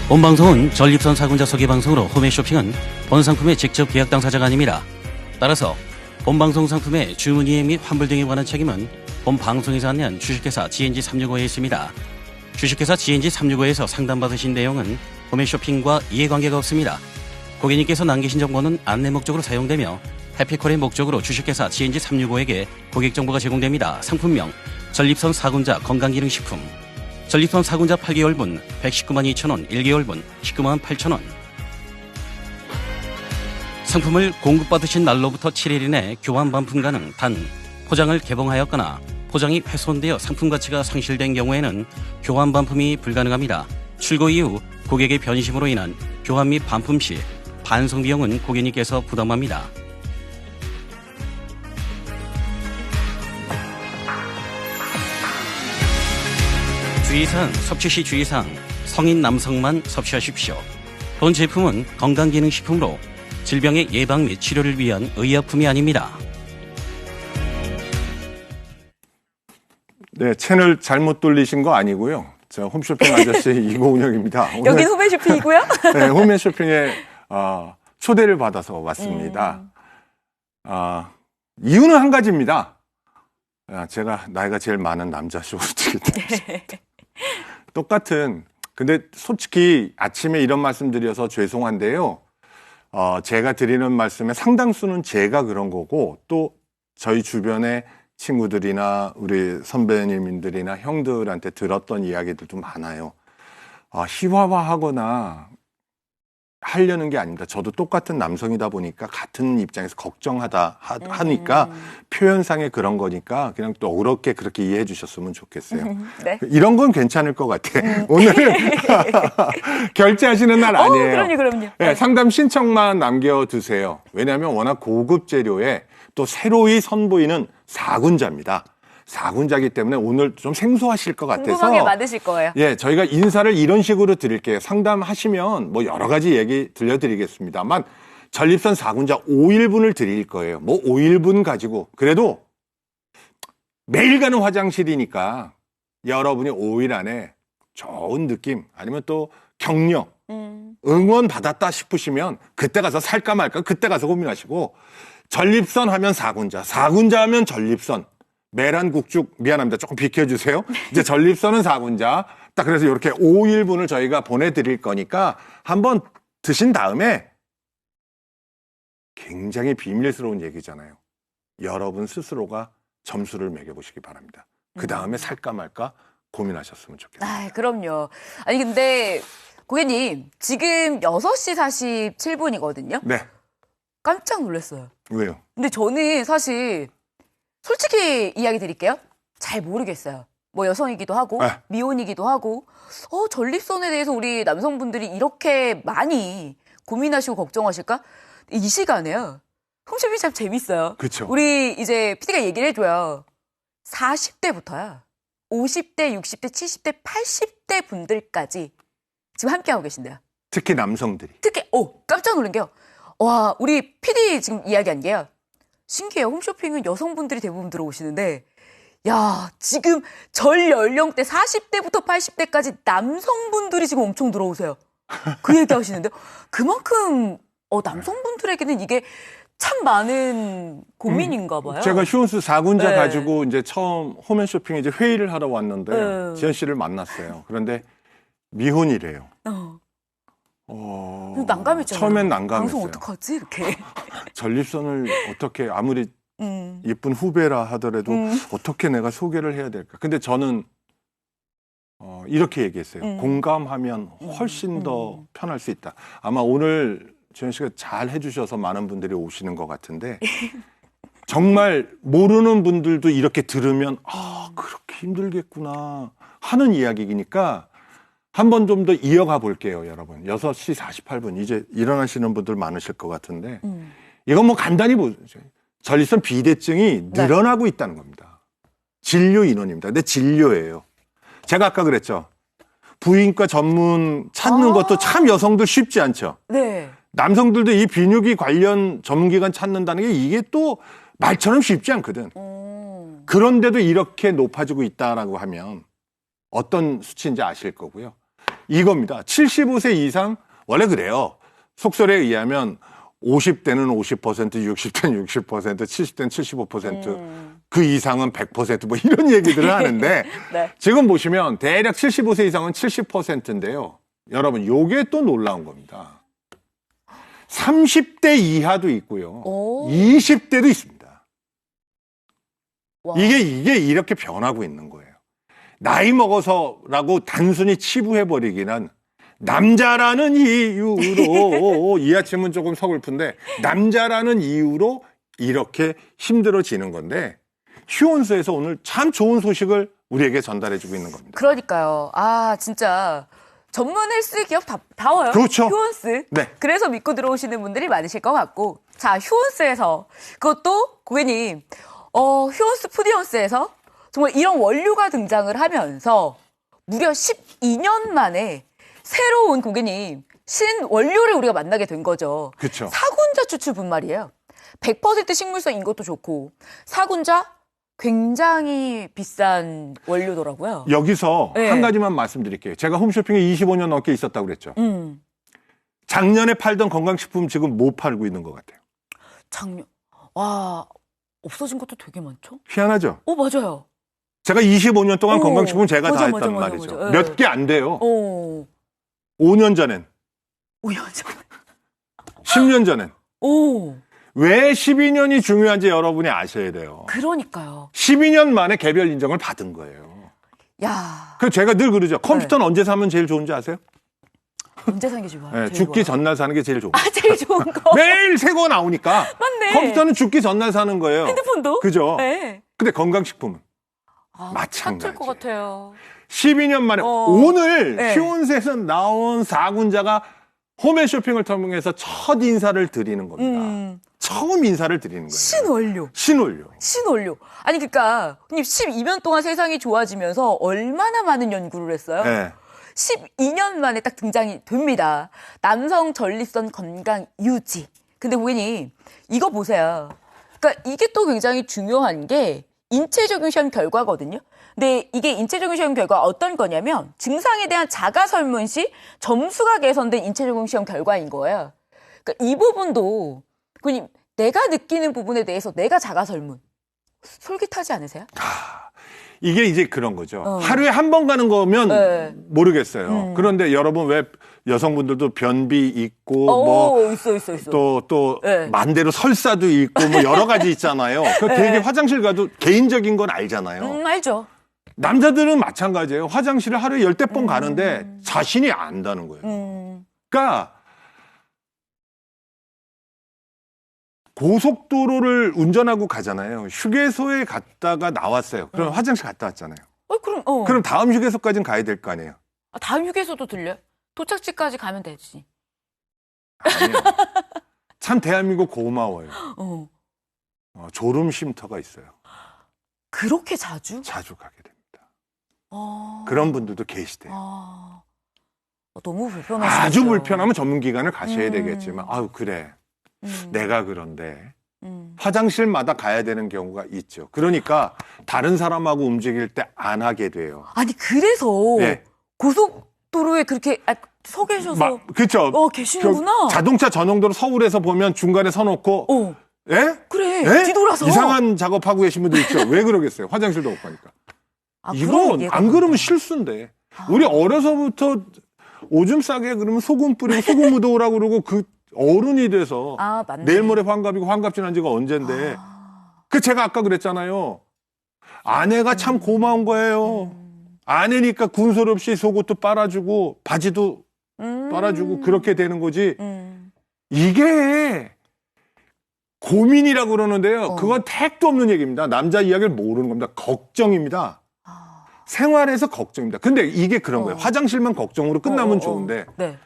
본 방송은 전립선 사군자 소개 방송으로 홈앤쇼핑은 본 상품의 직접 계약 당사자가 아닙니다. 따라서 본 방송 상품의 주문 이행 및 환불 등에 관한 책임은 본 방송에서 안내한 주식회사 GNG365에 있습니다. 주식회사 GNG365에서 상담받으신 내용은 홈앤쇼핑과 이해관계가 없습니다. 고객님께서 남기신 정보는 안내 목적으로 사용되며 해피콜의 목적으로 주식회사 GNG365에게 고객정보가 제공됩니다. 상품명 전립선 4군자 건강기능식품. 전립선 4군자 8개월분 119만 2천원, 1개월분 19만 8천원. 상품을 공급받으신 날로부터 7일 이내 교환 반품 가능. 단 포장을 개봉하였거나 포장이 훼손되어 상품 가치가 상실된 경우에는 교환 반품이 불가능합니다. 출고 이후 고객의 변심으로 인한 교환 및 반품 시 반송 비용은 고객님께서 부담합니다. 주의사항, 섭취 시 주의사항, 성인 남성만 섭취하십시오. 본 제품은 건강기능식품으로 질병의 예방 및 치료를 위한 의약품이 아닙니다. 네, 채널 잘못 돌리신 거 아니고요. 저 홈쇼핑 아저씨 이고은영입니다. 여긴 홈앤쇼핑이고요? 네, 홈앤쇼핑에 초대를 받아서 왔습니다. 이유는 한 가지입니다. 제가 나이가 제일 많은 남자 쇼호스트이기 때문에. 똑같은, 근데 솔직히 아침에 이런 말씀 드려서 죄송한데요. 제가 드리는 말씀의 상당수는 제가 그런 거고, 또 저희 주변의 친구들이나 우리 선배님들이나 형들한테 들었던 이야기들도 많아요. 희화화하거나 하려는 게 아닙니다. 저도 똑같은 남성이다 보니까 같은 입장에서 하니까 표현상의 그런 거니까 그냥 또 그렇게 이해해 주셨으면 좋겠어요. 네. 이런 건 괜찮을 것 같아. 오늘은 결제하시는 날 아니에요. 그럼요. 네, 상담 신청만 남겨두세요. 왜냐하면 워낙 고급 재료에 또 새로이 선보이는 4군자입니다. 4군자이기 때문에 오늘 좀 생소하실 것 같아서 궁금하게 만드실 거예요. 예, 저희가 인사를 이런 식으로 드릴게요. 상담하시면 뭐 여러 가지 얘기 들려드리겠습니다만 전립선 4군자 5일분을 드릴 거예요. 뭐 5일분 가지고 그래도 매일 가는 화장실이니까 여러분이 5일 안에 좋은 느낌 아니면 또 격려 응원 받았다 싶으시면 그때 가서 살까 말까 그때 가서 고민하시고 전립선 하면 4군자, 4군자 하면 전립선. 메란국죽 미안합니다. 조금 비켜주세요. 이제 전립선은 4군자. 딱 그래서 이렇게 5일분을 저희가 보내드릴 거니까 한번 드신 다음에 굉장히 비밀스러운 얘기잖아요. 여러분 스스로가 점수를 매겨보시기 바랍니다. 그 다음에 살까 말까 고민하셨으면 좋겠습니다. 그럼요. 아니 근데 고객님 지금 6시 47분이거든요. 네. 깜짝 놀랐어요. 왜요? 근데 저는 사실 솔직히 이야기 드릴게요. 잘 모르겠어요. 뭐 여성이기도 하고 미혼이기도 하고 전립선에 대해서 우리 남성분들이 이렇게 많이 고민하시고 걱정하실까? 이 시간에요. 홈쇼핑 참 재밌어요. 그쵸. 우리 이제 PD가 얘기를 해줘요. 40대부터야. 50대, 60대, 70대, 80대 분들까지 지금 함께하고 계신데요. 특히 남성들이. 깜짝 놀란 게요. 와, 우리 PD 지금 이야기한 게요. 신기해요. 홈쇼핑은 여성분들이 대부분 들어오시는데, 야, 지금 전 연령대 40대부터 80대까지 남성분들이 지금 엄청 들어오세요. 그 얘기 하시는데, 그만큼, 남성분들에게는 이게 참 많은 고민인가 봐요. 제가 휴원수 4군자 가지고 이제 처음 홈앤쇼핑에 이제 회의를 하러 왔는데, 지현 씨를 만났어요. 그런데 미혼이래요. 난감했잖아요. 처음엔 난감했어요. 방송 어떡하지? 이렇게. 전립선을 어떻게 아무리 예쁜 후배라 하더라도 어떻게 내가 소개를 해야 될까? 근데 저는 이렇게 얘기했어요. 공감하면 훨씬 더 편할 수 있다. 아마 오늘 지현 씨가 잘 해주셔서 많은 분들이 오시는 것 같은데 정말 모르는 분들도 이렇게 들으면 그렇게 힘들겠구나 하는 이야기이니까 한번 좀 더 이어가 볼게요, 여러분. 6시 48분 이제 일어나시는 분들 많으실 것 같은데 이건 뭐 간단히 보죠. 전립선 비대증이 늘어나고 있다는 겁니다. 진료 인원입니다. 근데 진료예요. 제가 아까 그랬죠. 부인과 전문 찾는 것도 참 여성들 쉽지 않죠. 네. 남성들도 이 비뇨기 관련 전문기관 찾는다는 게 이게 또 말처럼 쉽지 않거든. 그런데도 이렇게 높아지고 있다라고 하면 어떤 수치인지 아실 거고요. 이겁니다. 75세 이상 원래 그래요. 속설에 의하면 50대는 50%, 60대는 60%, 70대는 75%. 그 이상은 100% 뭐 이런 얘기들을 하는데 네. 지금 보시면 대략 75세 이상은 70%인데요. 여러분 요게 또 놀라운 겁니다. 30대 이하도 있고요. 오. 20대도 있습니다. 와. 이게 이렇게 변하고 있는 거예요. 나이 먹어서라고 단순히 치부해버리기는 남자라는 이유로 이 아침은 조금 서글픈데 남자라는 이유로 이렇게 힘들어지는 건데 휴원스에서 오늘 참 좋은 소식을 우리에게 전달해주고 있는 겁니다. 그러니까요. 아 진짜 전문 헬스 기업 다워요. 그렇죠. 휴원스. 네. 그래서 믿고 들어오시는 분들이 많으실 것 같고 자 휴원스에서 그것도 고객님 휴원스 푸디원스에서 정말 이런 원료가 등장을 하면서 무려 12년 만에 새로운 고객님 신원료를 우리가 만나게 된 거죠. 그렇죠. 사군자 추출 분말이에요. 100% 식물성인 것도 좋고 사군자 굉장히 비싼 원료더라고요. 여기서 네. 한 가지만 말씀드릴게요. 제가 홈쇼핑에 25년 넘게 있었다고 그랬죠. 작년에 팔던 건강식품 지금 못 팔고 있는 것 같아요. 작년 와 없어진 것도 되게 많죠? 희한하죠? 맞아요. 제가 25년 동안 오, 건강식품 제가 맞아, 다 했단 맞아, 말이죠. 맞아. 몇 개 안 돼요. 5년 5년 전엔, 전에. 10년 전엔. 오, 왜 12년이 중요한지 여러분이 아셔야 돼요. 그러니까요. 12년 만에 개별 인정을 받은 거예요. 야, 그래서 제가 늘 그러죠. 컴퓨터는 언제 사면 제일 좋은지 아세요? 언제 사는 게 좋아요? 네, 제일 죽기 좋아요. 전날 사는 게 제일 좋은 거예요. 제일 좋은 거. 매일 새 거 나오니까. 맞네. 컴퓨터는 죽기 전날 사는 거예요. 핸드폰도? 그죠? 네. 근데 건강식품은 마찬가지. 마찬가지. 것 같아요. 12년 만에 오늘 네. 휴원스에서 나온 4군자가 홈앤쇼핑을 통해서 첫 인사를 드리는 겁니다. 처음 인사를 드리는 거예요. 신원료. 신원료. 아니 그러니까 12년 동안 세상이 좋아지면서 얼마나 많은 연구를 했어요? 네. 12년 만에 딱 등장이 됩니다. 남성 전립선 건강 유지. 근데 고객님 이거 보세요. 그러니까 이게 또 굉장히 중요한 게 인체적용 시험 결과거든요. 근데 이게 인체적용 시험 결과가 어떤 거냐면 증상에 대한 자가 설문 시 점수가 개선된 인체적용 시험 결과인 거예요. 그러니까 이 부분도 고객님 내가 느끼는 부분에 대해서 내가 자가 설문 솔깃하지 않으세요? 이게 이제 그런 거죠. 하루에 한 번 가는 거면 네. 모르겠어요. 그런데 여러분 왜 여성분들도 변비 있고 있어. 또 네. 만대로 설사도 있고 뭐 여러 가지 있잖아요. 그 되게 화장실 가도 개인적인 건 알잖아요. 알죠. 남자들은 마찬가지예요. 화장실을 하루에 10대 번 가는데 자신이 안다는 거예요. 그러니까 고속도로를 운전하고 가잖아요. 휴게소에 갔다가 나왔어요. 그럼 화장실 갔다 왔잖아요. 그럼 다음 휴게소까지는 가야 될 거 아니에요. 다음 휴게소도 들려요? 도착지까지 가면 되지. 아니요. 참 대한민국 고마워요. 졸음 쉼터가 있어요. 그렇게 자주? 자주 가게 됩니다. 그런 분들도 계시대요. 너무 불편하시죠. 아주 불편하면 전문기관을 가셔야 되겠지만 아유 그래. 내가 그런데 화장실마다 가야 되는 경우가 있죠. 그러니까 다른 사람하고 움직일 때 안 하게 돼요. 아니 그래서 네. 고속도로에 그렇게 서 계셔서 그렇죠. 계시는구나. 자동차 전용도로 서울에서 보면 중간에 서놓고 예? 그래. 예? 뒤돌아서. 이상한 작업하고 계신 분도 있죠. 왜 그러겠어요? 화장실도 못 가니까. 이건 안 그러면 실수인데. 우리 어려서부터 오줌 싸게 그러면 소금 뿌리고 소금 묻어오라고 그러고 그 어른이 돼서 맞네. 내일 모레 환갑이고 환갑 지난 지가 언젠데. 그 제가 아까 그랬잖아요. 아내가 참 고마운 거예요. 아내니까 군소리 없이 속옷도 빨아주고 바지도 빨아주고 그렇게 되는 거지. 이게 고민이라고 그러는데요. 그건 택도 없는 얘기입니다. 남자 이야기를 모르는 겁니다. 걱정입니다. 생활에서 걱정입니다. 근데 이게 그런 거예요. 화장실만 걱정으로 끝나면 좋은데 네.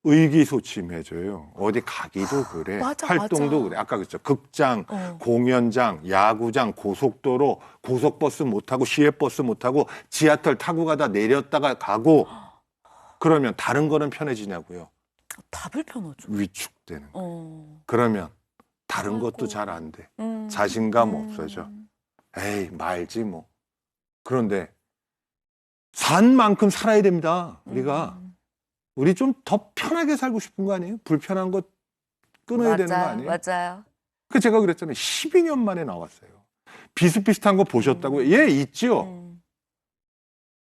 의기소침해져요. 어디 가기도 그래. 활동도 그래. 아까 그랬죠. 극장, 공연장, 야구장, 고속도로, 고속버스 못 타고 시외버스 못 타고 지하철 타고 가다 내렸다가 가고 그러면 다른 거는 편해지냐고요. 다 불편하죠. 위축되는 거예요. 그러면 다른 것도 잘 안 돼. 자신감 없어져. 에이 말지 뭐. 그런데 산 만큼 살아야 됩니다. 우리가. 우리 좀 더 편하게 살고 싶은 거 아니에요? 불편한 거 끊어야 되는 거 아니에요? 맞아요. 그 제가 그랬잖아요. 12년 만에 나왔어요. 비슷비슷한 거 보셨다고요? 예, 있죠.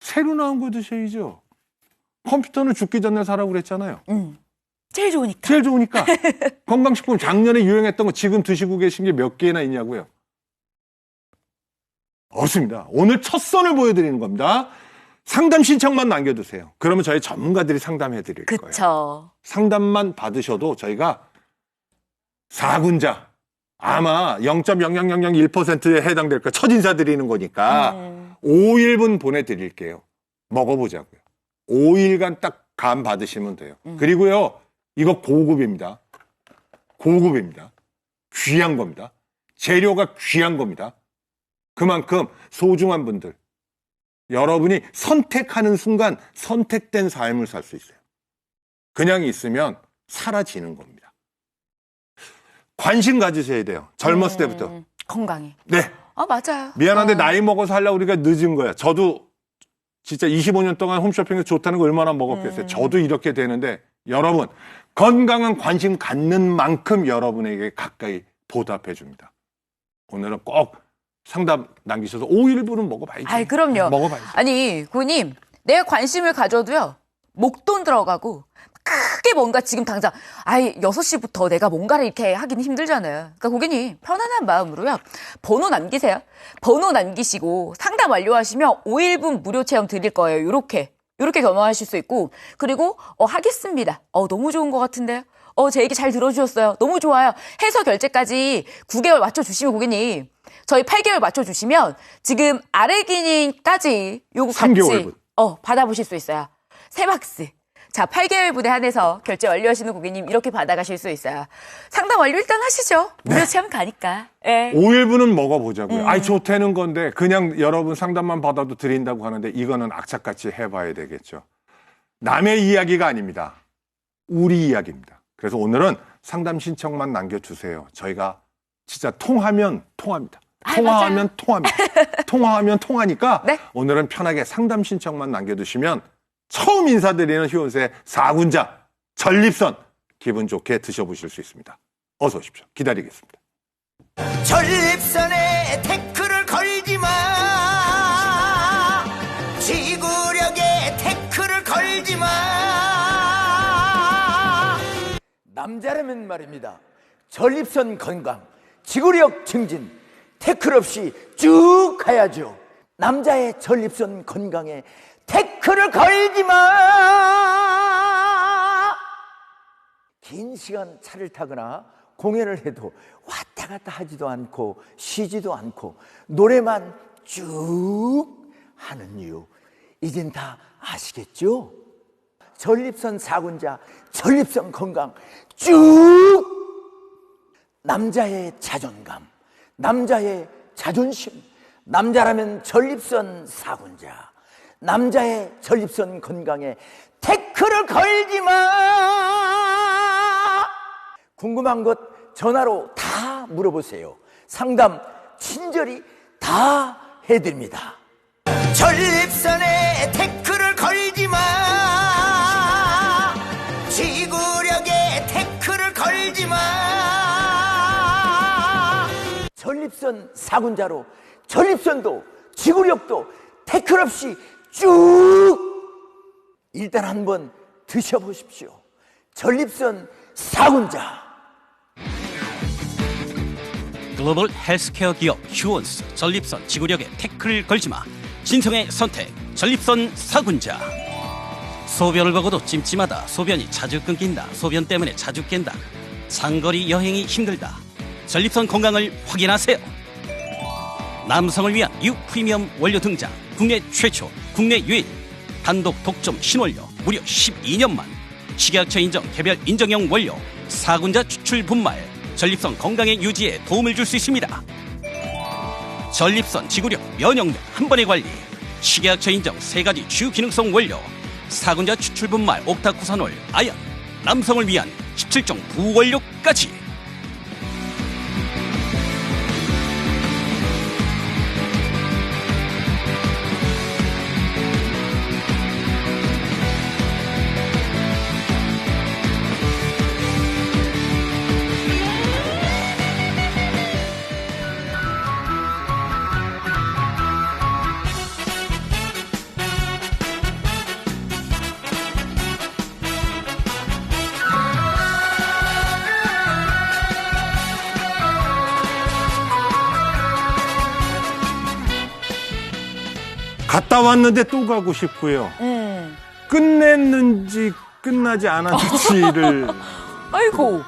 새로 나온 거 드셔야죠. 컴퓨터는 죽기 전에 사라고 그랬잖아요. 제일 좋으니까. 제일 좋으니까. 건강식품 작년에 유행했던 거 지금 드시고 계신 게 몇 개나 있냐고요? 없습니다. 오늘 첫 선을 보여드리는 겁니다. 상담 신청만 남겨두세요. 그러면 저희 전문가들이 상담해드릴 거예요. 그쵸. 상담만 받으셔도 저희가 4군자 아마 0.00001%에 해당될 거예요. 첫인사 드리는 거니까 5일분 보내드릴게요. 먹어보자고요. 5일간 딱 감 받으시면 돼요. 그리고요, 이거 고급입니다. 고급입니다. 귀한 겁니다. 재료가 귀한 겁니다. 그만큼 소중한 분들, 여러분이 선택하는 순간 선택된 삶을 살 수 있어요. 그냥 있으면 사라지는 겁니다. 관심 가지셔야 돼요. 젊었을 때부터. 건강에. 네. 아, 맞아요. 미안한데 나이 먹어서 하려고 우리가 늦은 거야. 저도 진짜 25년 동안 홈쇼핑에서 좋다는 거 얼마나 먹었겠어요. 저도 이렇게 되는데 여러분 건강한 관심 갖는 만큼 여러분에게 가까이 보답해 줍니다. 오늘은 꼭 상담 남기셔서 5일분은 먹어봐야죠. 아이, 그럼요. 먹어봐야죠. 아니, 고객님, 내가 관심을 가져도요, 목돈 들어가고, 크게 뭔가 지금 당장, 6시부터 내가 뭔가를 이렇게 하기는 힘들잖아요. 그러니까 고객님, 편안한 마음으로요, 번호 남기세요. 번호 남기시고, 상담 완료하시면 5일분 무료 체험 드릴 거예요. 요렇게 경험하실 수 있고, 그리고, 하겠습니다. 너무 좋은 것 같은데요? 제 얘기 잘 들어주셨어요. 너무 좋아요. 해서 결제까지 9개월 맞춰주시면 고객님, 저희 8개월 맞춰주시면 지금 아르기닌까지 요거 같이 3개월분. 받아보실 수 있어요. 3박스. 자, 8개월분에 한해서 결제 완료하시는 고객님 이렇게 받아가실 수 있어요. 상담 완료 일단 하시죠. 무료 체험 가니까. 예. 5일분은 먹어보자고요. 좋다는 건데 그냥 여러분 상담만 받아도 드린다고 하는데 이거는 악착같이 해봐야 되겠죠. 남의 이야기가 아닙니다. 우리 이야기입니다. 그래서 오늘은 상담 신청만 남겨주세요. 저희가 진짜 통하면 통합니다. 통화하면 통합니다. 통화하면 통하니까 네? 오늘은 편하게 상담 신청만 남겨두시면 처음 인사드리는 휴원세 4군자 전립선 기분 좋게 드셔보실 수 있습니다. 어서 오십시오. 기다리겠습니다. 전립선에 태클을 걸지 마. 지구력에 태클을 걸지 마. 남자라면 말입니다. 전립선 건강, 지구력 증진, 태클 없이 쭉 가야죠. 남자의 전립선 건강에 태클을 걸지 마. 긴 시간 차를 타거나 공연을 해도 왔다 갔다 하지도 않고 쉬지도 않고 노래만 쭉 하는 이유 이젠 다 아시겠죠? 전립선 4군자, 전립선 건강 쭉. 남자의 자존감, 남자의 자존심, 남자라면 전립선 4군자, 남자의 전립선 건강에 태클을 걸지 마. 궁금한 것 전화로 다 물어보세요. 상담 친절히 다 해드립니다. 전립선에 태클을 걸지 마. 지구력에 태클을 걸지 마. 전립선 4군자로 전립선도 지구력도 태클 없이 쭉. 일단 한번 드셔보십시오. 전립선 4군자. 글로벌 헬스케어 기업 휴원스 전립선 지구력에 태클을 걸지마. 진성의 선택 전립선 4군자. 소변을 먹어도 찜찜하다. 소변이 자주 끊긴다. 소변 때문에 자주 깬다. 장거리 여행이 힘들다. 전립선 건강을 확인하세요. 남성을 위한 유 프리미엄 원료 등장. 국내 최초, 국내 유일. 단독 독점 신원료 무려 12년만. 식약처 인정 개별 인정형 원료. 4군자 추출 분말. 전립선 건강의 유지에 도움을 줄 수 있습니다. 전립선, 지구력, 면역력 한 번에 관리. 식약처 인정 3가지 주 기능성 원료. 4군자 추출 분말 옥타코사놀, 아연. 남성을 위한 17종 부원료까지. 갔다 왔는데 또 가고 싶고요. 끝냈는지 끝나지 않았는지를 아이고.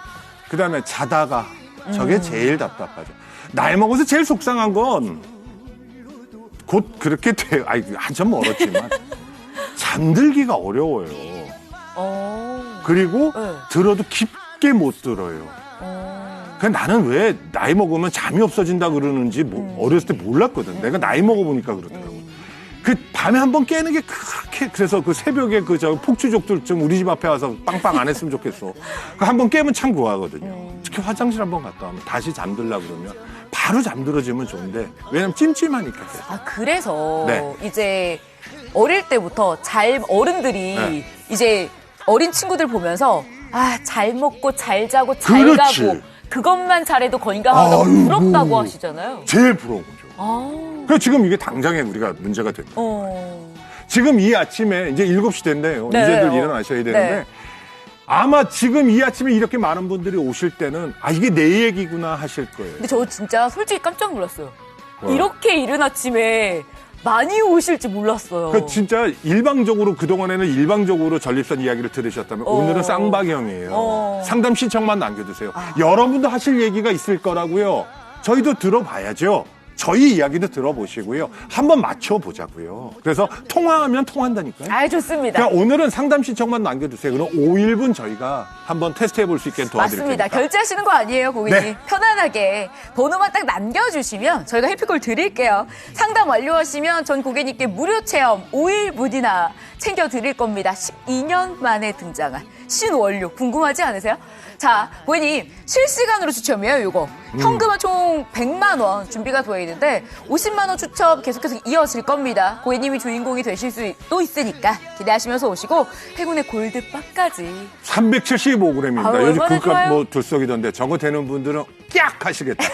그다음에 자다가 저게 제일 답답하죠. 나이 먹어서 제일 속상한 건 곧 그렇게 돼요. 한참 멀었지만 잠들기가 어려워요. 그리고 들어도 깊게 못 들어요. 나는 왜 나이 먹으면 잠이 없어진다 그러는지 어렸을 때 몰랐거든. 내가 나이 먹어보니까 그러더라고. 그 밤에 한번 깨는 게 그렇게, 그래서 그 새벽에 폭주족들 좀 우리 집 앞에 와서 빵빵 안 했으면 좋겠어. 그 한번 깨면 참 좋아하거든요. 특히 화장실 한번 갔다 오면 다시 잠들려고 그러면 바로 잠들어지면 좋은데, 왜냐면 찜찜하니까. 그래서 네. 이제 어릴 때부터 어른들이 네. 이제 어린 친구들 보면서 잘 먹고 잘 자고 잘 그렇지. 가고 그것만 잘해도 건강하다고 부럽다고 하시잖아요. 제일 부러운 거죠. 그래서 지금 이게 당장에 우리가 문제가 됐다. 지금 이 아침에 이제 7시 됐네요. 네. 이제들 일어나셔야 되는데 네. 아마 지금 이 아침에 이렇게 많은 분들이 오실 때는 이게 내 얘기구나 하실 거예요. 근데 저 진짜 솔직히 깜짝 놀랐어요. 이렇게 이른 아침에 많이 오실지 몰랐어요. 진짜 일방적으로 그동안에는 일방적으로 전립선 이야기를 들으셨다면 오늘은 쌍방형이에요. 상담 신청만 남겨두세요. 여러분도 하실 얘기가 있을 거라고요. 저희도 들어봐야죠. 저희 이야기도 들어보시고요. 한번 맞춰보자고요. 그래서 통화하면 통한다니까요. 좋습니다. 그러니까 오늘은 상담 신청만 남겨주세요. 그럼 5일분 저희가 한번 테스트해볼 수 있게 도와드릴 테니까. 맞습니다. 결제하시는 거 아니에요, 고객님. 네. 편안하게 번호만 딱 남겨주시면 저희가 해피콜 드릴게요. 상담 완료하시면 전 고객님께 무료 체험 5일분이나 챙겨드릴 겁니다. 12년 만에 등장한 신원료 궁금하지 않으세요? 자, 고객님 실시간으로 추첨이에요, 이거. 현금은 총 100만 원 준비가 되어 있는데 50만 원 추첨 계속해서 이어질 겁니다. 고객님이 주인공이 되실 수도 있으니까 기대하시면서 오시고 행운의 골드바까지. 375g입니다. 요즘 얼마나 그값 좋아요? 들썩이던데 저거 되는 분들은 깍 하시겠다.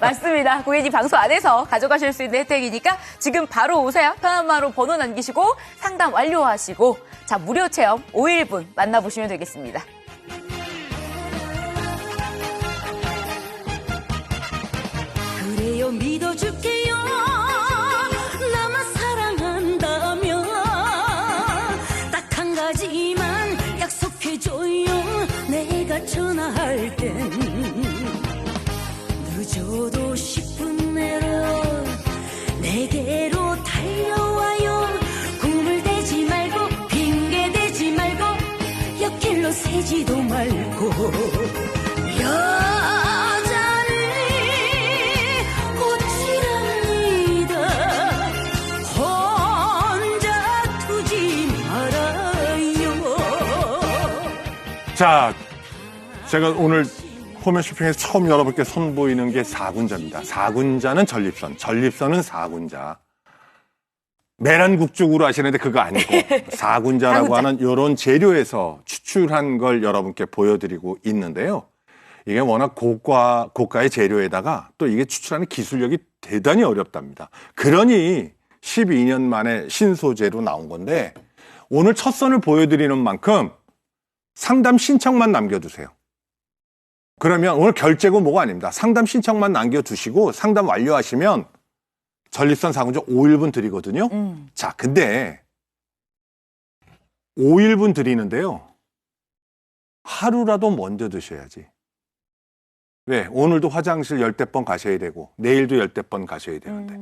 맞습니다. 고객님 방송 안에서 가져가실 수 있는 혜택이니까 지금 바로 오세요. 편한 마음으로 번호 남기시고 상담 완료하시고 자 무료 체험 5일분 만나보시면 되겠습니다. 그래요 믿어줄게요 나만 사랑한다면 딱 한 가지만 약속해줘요 내가 전화할 땐 늦어도 10분 내로 내게로 달려와요 꿈을 대지 말고 핑계 대지 말고 옆길로 새지도 말고 자, 제가 오늘 홈앤쇼핑에서 처음 여러분께 선보이는 게 4군자입니다. 4군자는 전립선, 전립선은 4군자. 메란국죽으로 하시는데 그거 아니고 4군자라고 하는 이런 재료에서 추출한 걸 여러분께 보여드리고 있는데요. 이게 워낙 고가의 재료에다가 또 이게 추출하는 기술력이 대단히 어렵답니다. 그러니 12년 만에 신소재로 나온 건데 오늘 첫 선을 보여드리는 만큼 상담 신청만 남겨두세요. 그러면 오늘 결제고 뭐가 아닙니다. 상담 신청만 남겨두시고 상담 완료하시면 전립선 4군자 5일분 드리거든요. 자, 근데 5일분 드리는데요. 하루라도 먼저 드셔야지. 왜? 오늘도 화장실 10대 번 가셔야 되고 내일도 10대 번 가셔야 되는데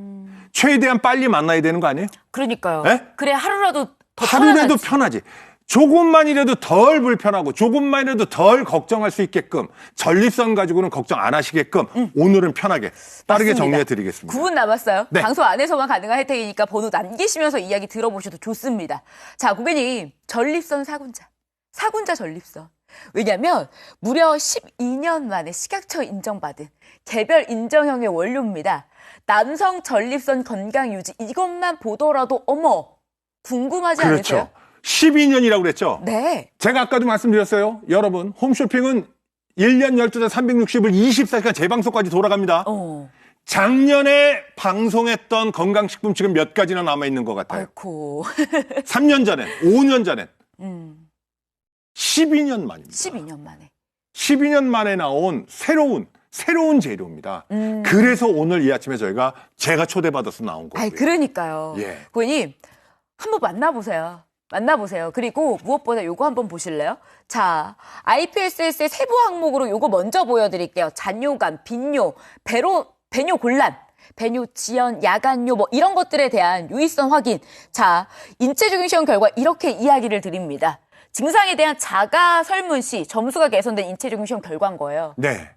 최대한 빨리 만나야 되는 거 아니에요? 그러니까요. 네? 그래 하루라도 더 하루라도 편하지. 조금만이라도 덜 불편하고 조금만이라도 덜 걱정할 수 있게끔 전립선 가지고는 걱정 안 하시게끔 오늘은 편하게 빠르게 정리해 드리겠습니다. 9분 남았어요. 네. 방송 안에서만 가능한 혜택이니까 번호 남기시면서 이야기 들어보셔도 좋습니다. 자, 고객님 전립선 4군자 전립선. 왜냐하면 무려 12년 만에 식약처 인정받은 개별 인정형의 원료입니다. 남성 전립선 건강 유지 이것만 보더라도 어머 궁금하지 그렇죠. 않으세요? 12년이라고 그랬죠? 네. 제가 아까도 말씀드렸어요. 여러분 홈쇼핑은 1년 12달 360을 24시간 재방송까지 돌아갑니다. 작년에 방송했던 건강식품 지금 몇 가지나 남아있는 것 같아요. 아이고. 3년 전엔 5년 전엔 12년 만입니다. 12년 만에. 12년 만에 나온 새로운 새로운 재료입니다. 그래서 오늘 이 아침에 제가 초대받아서 나온 거예요. 그러니까요. 예. 고객님, 한번 만나보세요. 그리고 무엇보다 요거 한번 보실래요? 자, IPSS의 세부 항목으로 요거 먼저 보여드릴게요. 잔뇨감, 빈뇨, 배뇨 곤란, 배뇨 지연, 야간뇨 뭐 이런 것들에 대한 유의성 확인. 자, 인체적인 시험 결과 이렇게 이야기를 드립니다. 증상에 대한 자가 설문 시 점수가 개선된 인체적인 시험 결과인 거예요. 네.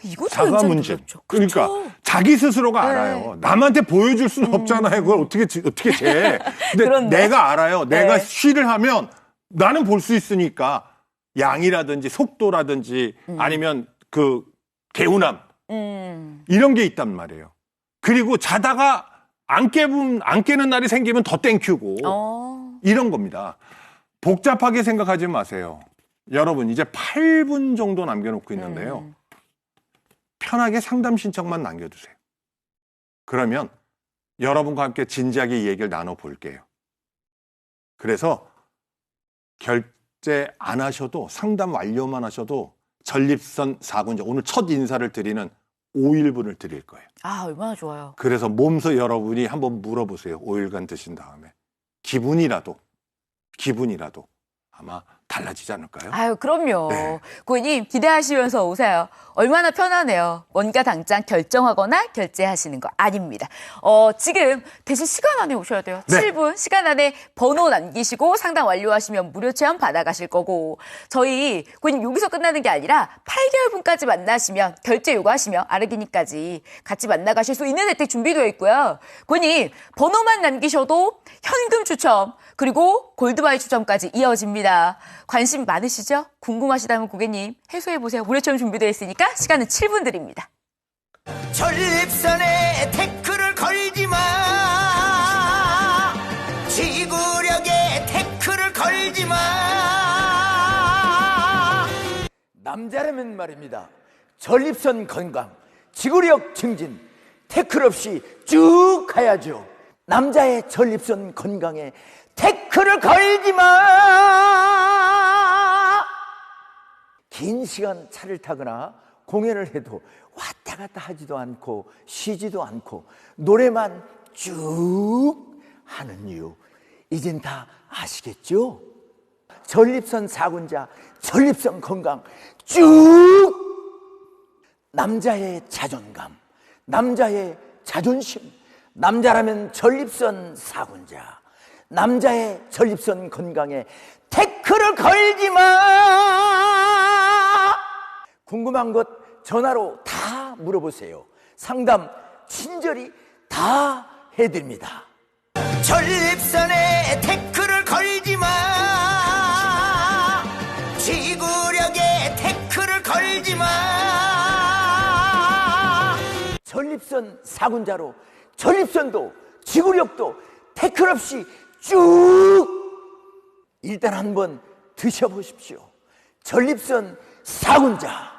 이것도 자가 문제. 그러니까 자기 스스로가 알아요. 남한테 보여줄 수는 없잖아요. 그걸 어떻게 재. 근데 그런데? 내가 알아요. 내가 쉬를 하면 나는 볼 수 있으니까 양이라든지 속도라든지 아니면 그 개운함 이런 게 있단 말이에요. 그리고 자다가 안 깨는 날이 생기면 더 땡큐고 이런 겁니다. 복잡하게 생각하지 마세요. 여러분 이제 8분 정도 남겨놓고 있는데요. 편하게 상담 신청만 남겨주세요. 그러면 여러분과 함께 진지하게 이 얘기를 나눠볼게요. 그래서 결제 안 하셔도 상담 완료만 하셔도 전립선 4군자 오늘 첫 인사를 드리는 5일분을 드릴 거예요. 얼마나 좋아요. 그래서 몸소 여러분이 한번 물어보세요. 5일간 드신 다음에 기분이라도 아마 달라지지 않을까요? 그럼요. 네. 고객님 기대하시면서 오세요. 얼마나 편하네요. 뭔가 당장 결정하거나 결제하시는 거 아닙니다. 지금 대신 시간 안에 오셔야 돼요. 네. 7분 시간 안에 번호 남기시고 상담 완료하시면 무료 체험 받아가실 거고 저희 고객님 여기서 끝나는 게 아니라 8개월분까지 만나시면 결제 요구하시면 아르기닌까지 같이 만나가실 수 있는 혜택 준비되어 있고요. 고객님 번호만 남기셔도 현금 추첨 그리고 골드바이 추첨까지 이어집니다. 관심 많으시죠? 궁금하시다면 고객님 해소해보세요. 무료 체험 준비되어 있으니까 시간은 7분 드립니다. 전립선에 태클을 걸지 마. 지구력에 태클을 걸지 마. 남자라면 말입니다. 전립선 건강, 지구력 증진, 태클 없이 쭉 가야죠. 남자의 전립선 건강에 태클을 걸지 마. 긴 시간 차를 타거나 공연을 해도 왔다 갔다 하지도 않고 쉬지도 않고 노래만 쭉 하는 이유 이젠 다 아시겠죠? 전립선 4군자, 전립선 건강 쭉. 남자의 자존감, 남자의 자존심, 남자라면 전립선 4군자, 남자의 전립선 건강에 태클을 걸지 마. 궁금한 것 전화로 다 물어보세요. 상담 친절히 다 해드립니다. 전립선에 태클을 걸지 마. 지구력에 태클을 걸지 마. 전립선 4군자로 전립선도 지구력도 태클 없이 쭉. 일단 한번 드셔보십시오. 전립선 4군자.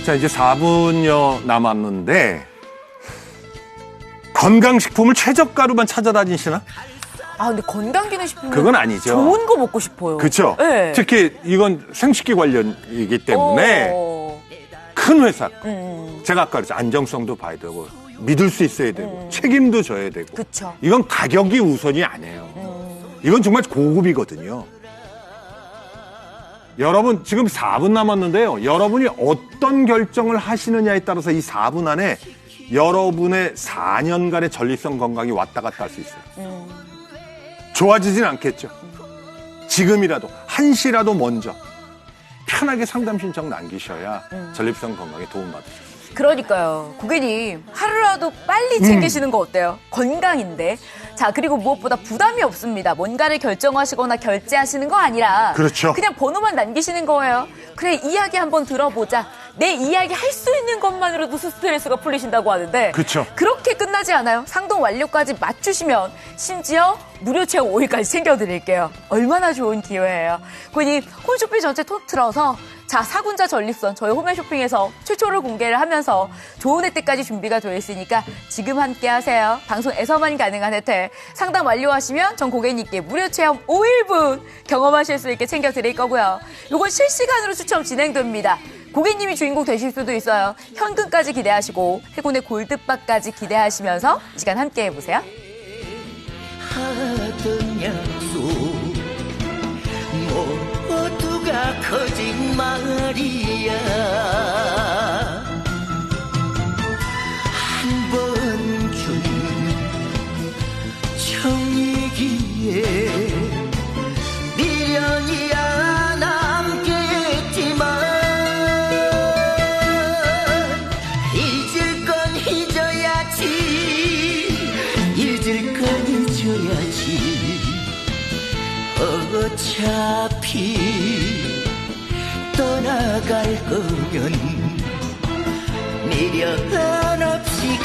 자, 이제 4분여 남았는데 건강식품을 최저가로만 찾아다니시나? 근데 건강기능식품 그건 아니죠. 좋은 거 먹고 싶어요. 그렇죠. 네. 특히 이건 생식기 관련이기 때문에 큰 회사. 제가 아까 그랬죠. 안정성도 봐야 되고 믿을 수 있어야 되고 책임도 져야 되고. 그쵸. 이건 가격이 우선이 아니에요. 이건 정말 고급이거든요. 여러분 지금 4분 남았는데요. 여러분이 어떤 결정을 하시느냐에 따라서 이 4분 안에 여러분의 4년간의 전립선 건강이 왔다 갔다 할 수 있어요. 좋아지진 않겠죠. 지금이라도 한시라도 먼저 편하게 상담 신청 남기셔야 전립선 건강에 도움받으실 수 있습니다. 그러니까요. 고객님, 하루라도 빨리 챙기시는 거 어때요? 건강인데. 자, 그리고 무엇보다 부담이 없습니다. 뭔가를 결정하시거나 결제하시는 거 아니라. 그렇죠. 그냥 번호만 남기시는 거예요. 그래, 이야기 한번 들어보자. 내 이야기 할 수 있는 것만으로도 스트레스가 풀리신다고 하는데. 그렇죠. 그렇게 끝나지 않아요. 상담 완료까지 맞추시면 심지어 무료 체험 5일까지 챙겨드릴게요. 얼마나 좋은 기회예요. 고객님, 홈쇼핑 전체 통틀어서 자, 사군자 전립선 저희 홈앤쇼핑에서 최초로 공개를 하면서 좋은 혜택까지 준비가 되어 있으니까 지금 함께 하세요. 방송에서만 가능한 혜택. 상담 완료하시면 전 고객님께 무료 체험 5일분 경험하실 수 있게 챙겨드릴 거고요. 요건 실시간으로 추첨 진행됩니다. 고객님이 주인공 되실 수도 있어요. 현금까지 기대하시고 행운의 골드바까지 기대하시면서 이 시간 함께 해보세요. 하던 약속 모두가 거짓말이야. 한 번 준 정이기에 미련이야 남겠지만 잊을 건 잊어야지 잊을 건 잊어야지 어차피 떠나갈 거면 미련 없이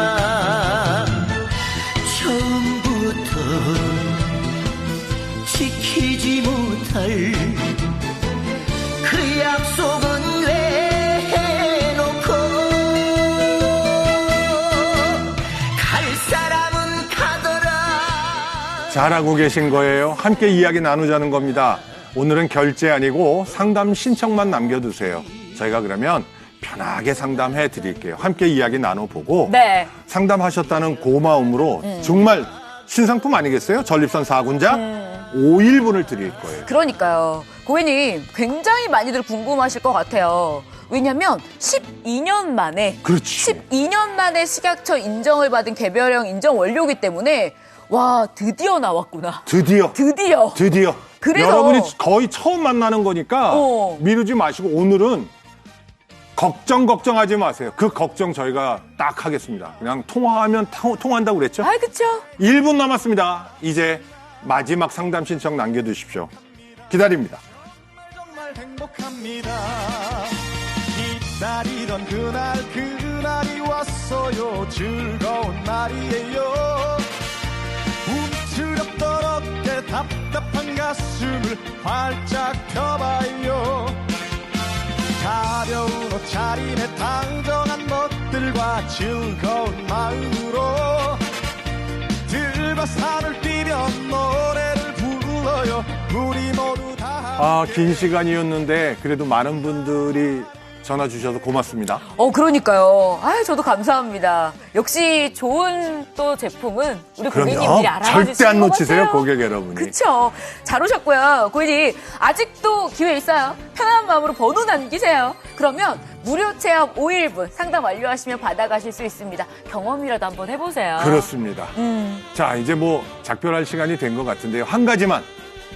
가거라. 처음부터 지키지 못할 그 약속은 왜 해놓고 갈 사람은 가더라. 잘하고 계신 거예요. 함께 이야기 나누자는 겁니다. 오늘은 결제 아니고 상담 신청만 남겨두세요. 저희가 그러면 편하게 상담해 드릴게요. 함께 이야기 나눠보고 네. 상담하셨다는 고마움으로 정말 신상품 아니겠어요? 전립선 4군자 5일분을 드릴 거예요. 그러니까요. 고객님, 굉장히 많이들 궁금하실 것 같아요. 왜냐면 12년 만에 그렇지. 12년 만에 식약처 인정을 받은 개별형 인정 원료이기 때문에 와, 드디어 나왔구나. 드디어. 그래서 여러분이 거의 처음 만나는 거니까 미루지 마시고 오늘은 걱정하지 마세요. 그 걱정 저희가 딱 하겠습니다. 그냥 통화하면 통한다고 그랬죠? 아, 그쵸. 1분 남았습니다. 이제 마지막 상담 신청 남겨두십시오. 기다립니다. 정말 행복합니다. 기다리던 그날이 왔어요. 즐거운 날이에요. 움츠렸던 어깨 답답한 가슴을 활짝 펴봐요. 가벼운 옷차림에 당정한 멋들과 즐거운 마음으로 들과 산을 뛰며 노래를 불러요. 우리 모두 다. 긴 시간이었는데 그래도 많은 분들이 전화 주셔서 고맙습니다. 그러니까요. 저도 감사합니다. 역시 좋은 또 제품은 우리 고객님들이 알아봐 주시는 절대 안 것 놓치세요, 같아요. 고객 여러분이. 그쵸. 잘 오셨고요. 고객님, 아직도 기회 있어요. 편안한 마음으로 번호 남기세요. 그러면 무료 체험 5일분 상담 완료하시면 받아가실 수 있습니다. 경험이라도 한번 해보세요. 그렇습니다. 자, 이제 뭐 작별할 시간이 된 것 같은데요. 한 가지만.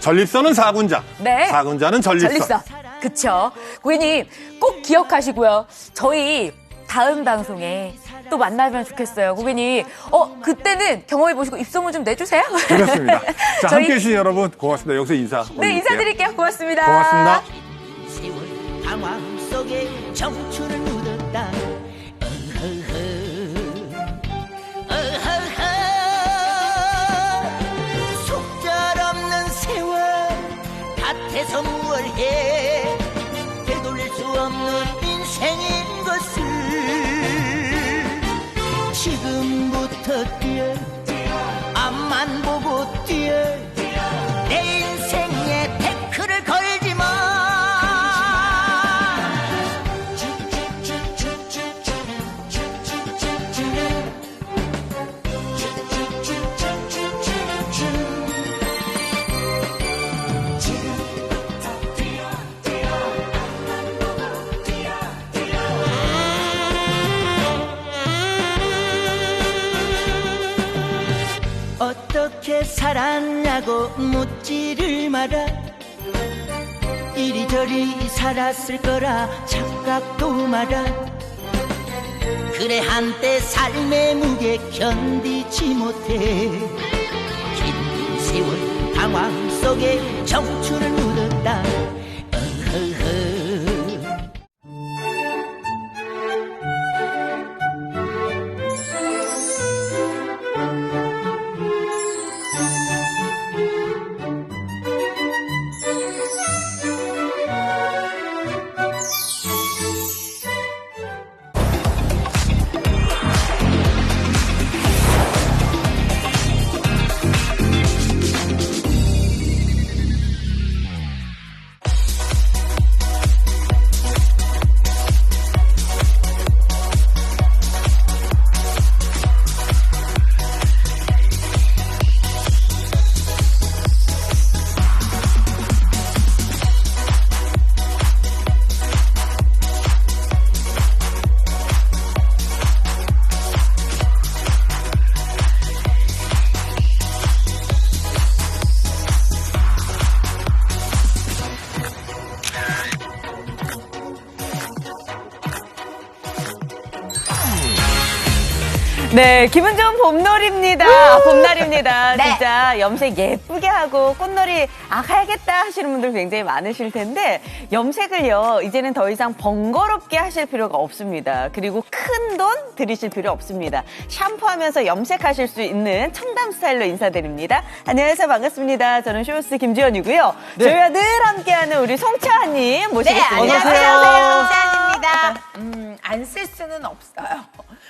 전립선은 4군자. 네. 4군자는 전립선. 그쵸. 고객님, 꼭 기억하시고요. 저희 다음 방송에 또 만나면 좋겠어요. 고객님, 그때는 경험해보시고 입소문 좀 내주세요. 그렇습니다. 자, 함께 해주신 여러분 고맙습니다. 여기서 인사 올릴게요. 네, 인사드릴게요. 고맙습니다. 고맙습니다. 세월 방황 속에 청춘을 묻었다. 속절없는 세월 밭에서 무얼 해 되돌릴 수 없는 인생인 것을 지금부터 뛰어 앞만 보고 뛰어 내 인생에 태클을 걸지 마. 어떻게 살았냐고 묻지를 마라. 이리저리 살았을 거라 착각도 마라. 그래 한때 삶의 무게 견디지 못해 긴 세월 당황 속에 청춘을 묻었다. 네, 기분 좋은 봄놀이입니다. 봄날입니다. 네. 진짜 염색 예쁘게 하고 꽃놀이 가야겠다 하시는 분들 굉장히 많으실 텐데 염색을요 이제는 더 이상 번거롭게 하실 필요가 없습니다. 그리고 큰 돈 들이실 필요 없습니다. 샴푸하면서 염색하실 수 있는 청담 스타일로 인사드립니다. 안녕하세요, 반갑습니다. 저는 쇼호스트 김지연이고요. 네. 저희와 늘 함께하는 우리 송차님 모시겠습니다. 네, 안녕하세요. 송차입니다. 안 쓸 수는 없어요.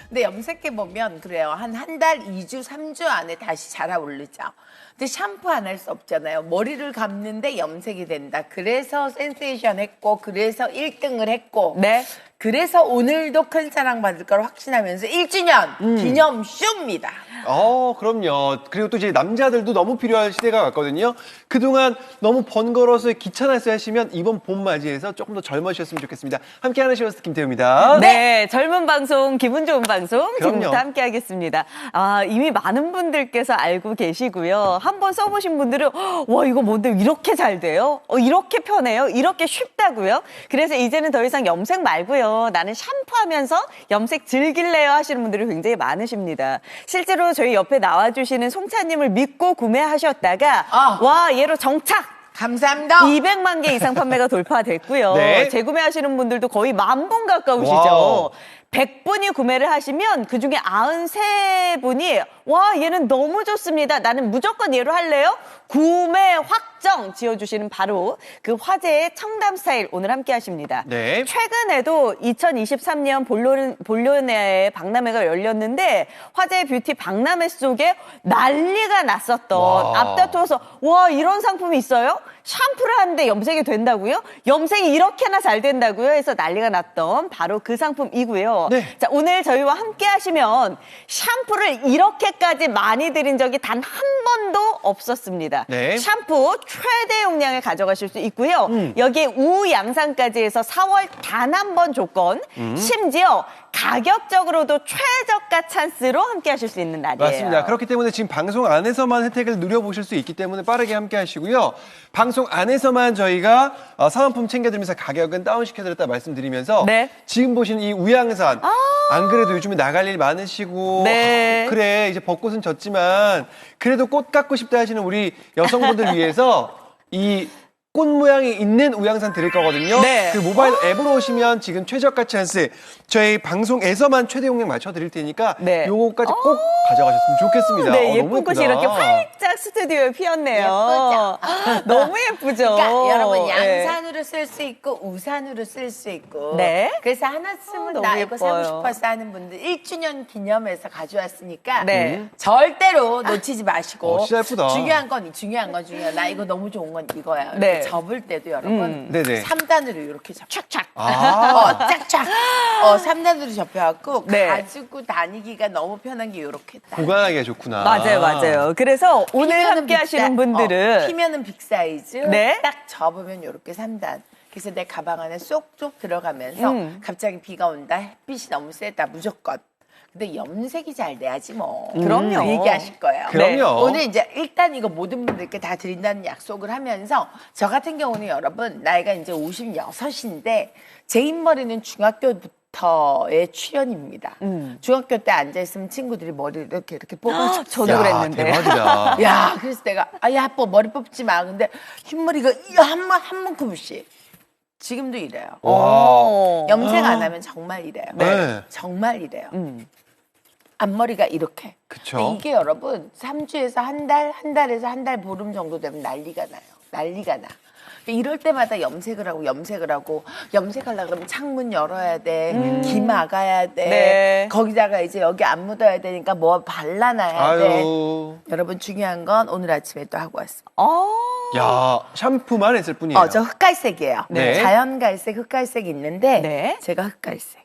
근데 염색해보면 그래요. 한 달, 2주, 3주 안에 다시 자라오르죠. 근데 샴푸 안 할 수 없잖아요. 머리를 감는데 염색이 된다. 그래서 센세이션 했고, 그래서 1등을 했고. 네. 그래서 오늘도 큰 사랑 받을 걸 확신하면서 1주년 기념 쇼입니다. 그럼요. 그리고 또 이제 남자들도 너무 필요한 시대가 왔거든요. 그동안 너무 번거로워서 귀찮았어요 하시면 이번 봄 맞이해서 조금 더 젊어지셨으면 좋겠습니다. 함께하는 쇼호스트 김태우입니다. 네, 젊은 방송, 기분 좋은 방송 그럼요. 지금부터 함께 하겠습니다. 이미 많은 분들께서 알고 계시고요. 한번 써보신 분들은 와, 이거 뭔데 이렇게 잘 돼요? 이렇게 편해요? 이렇게 쉽다고요? 그래서 이제는 더 이상 염색 말고요. 나는 샴푸하면서 염색 즐길래요 하시는 분들이 굉장히 많으십니다. 실제로 저희 옆에 나와주시는 송차님을 믿고 구매하셨다가 와, 얘로 정착! 감사합니다. 200만 개 이상 판매가 돌파됐고요. 네. 재구매하시는 분들도 거의 10,000분 가까우시죠. 와우. 100분이 구매를 하시면 그중에 93분이 와, 얘는 너무 좋습니다. 나는 무조건 얘로 할래요? 구매 확정 지어주시는 바로 그 화제의 청담 스타일 오늘 함께 하십니다. 네. 최근에도 2023년 볼로네의 박람회가 열렸는데 화제의 뷰티 박람회 속에 난리가 났었던 와. 앞다투어서 와, 이런 상품이 있어요? 샴푸를 하는데 염색이 된다고요? 염색이 이렇게나 잘 된다고요? 해서 난리가 났던 바로 그 상품이고요. 네. 자, 오늘 저희와 함께 하시면 샴푸를 이렇게까지 많이 드린 적이 단 한 번도 없었습니다. 네. 샴푸 최대 용량을 가져가실 수 있고요. 여기에 우양산까지 해서 4월 단 한 번 조건, 심지어 가격적으로도 최저가 찬스로 함께 하실 수 있는 날이에요. 맞습니다. 그렇기 때문에 지금 방송 안에서만 혜택을 누려보실 수 있기 때문에 빠르게 함께 하시고요. 방송 안에서만 저희가 사은품 챙겨드리면서 가격은 다운시켜드렸다 말씀드리면서 네. 지금 보시는 이 우양산 안 그래도 요즘에 나갈 일 많으시고 네. 그래 이제 벚꽃은 졌지만 그래도 꽃 갖고 싶다 하시는 우리 여성분들 위해서 이 꽃 모양이 있는 우양산 드릴 거거든요. 네. 그 모바일 앱으로 오시면 지금 최저가 찬스 저희 방송에서만 최대 용량 맞춰 드릴 테니까 네. 요거까지 꼭 가져가셨으면 좋겠습니다. 네, 너무 예쁜 꽃이 예쁘다. 이렇게 활짝 스튜디오에 피었네요. 너무 예쁘죠? 그러니까 여러분 네. 양산으로 쓸 수 있고 우산으로 쓸 수 있고 네. 그래서 하나 쓰면 너무 나 이거 사고 예뻐요. 싶어서 하는 분들 1주년 기념해서 가져왔으니까 네. 절대로 놓치지 마시고 진짜 예쁘다. 중요한 건 나 이거 너무 좋은 건 이거야. 이렇게 네. 접을 때도 여러분 네네. 3단으로 이렇게 착착 짝짝 3단으로 접혀갖고 네. 가지고 다니기가 너무 편한 게 이렇게 딱 보관하기가 좋구나. 맞아요. 그래서 오늘 함께 하시는 분들은 피면은 빅 사이즈 네. 딱 접으면 이렇게 3단. 그래서 내 가방 안에 쏙쏙 들어가면서 갑자기 비가 온다 햇빛이 너무 세다 무조건 근데 염색이 잘 돼야지 뭐. 그럼요. 그 얘기하실 거예요. 그럼요. 오늘 이제 일단 이거 모든 분들께 다 드린다는 약속을 하면서 저 같은 경우는 여러분 나이가 이제 56인데 제 흰머리는 중학교부터의 출연입니다. 중학교 때 앉아있으면 친구들이 머리를 이렇게 뽑아줬어요. 저도 그랬는데. 대박이다. 야, 그래서 내가 야, 머리 뽑지 마. 근데 흰머리가 한 문큼씩. 지금도 이래요. 와. 염색 안 하면 정말 이래요. 네. 정말 이래요. 앞머리가 이렇게. 그쵸. 근데 이게 여러분 3주에서 한 달에서 한 달 보름 정도 되면 난리가 나요. 난리가 나. 이럴 때마다 염색을 하고 염색하려고 그러면 창문 열어야 돼. 기 막아야 돼. 네. 거기다가 이제 여기 안 묻어야 되니까 뭐 발라놔야 돼. 여러분 중요한 건 오늘 아침에 또 하고 왔습니다. 야, 샴푸만 했을 뿐이에요. 저 흑갈색이에요. 네. 자연갈색, 흑갈색이 있는데 네. 제가 흑갈색.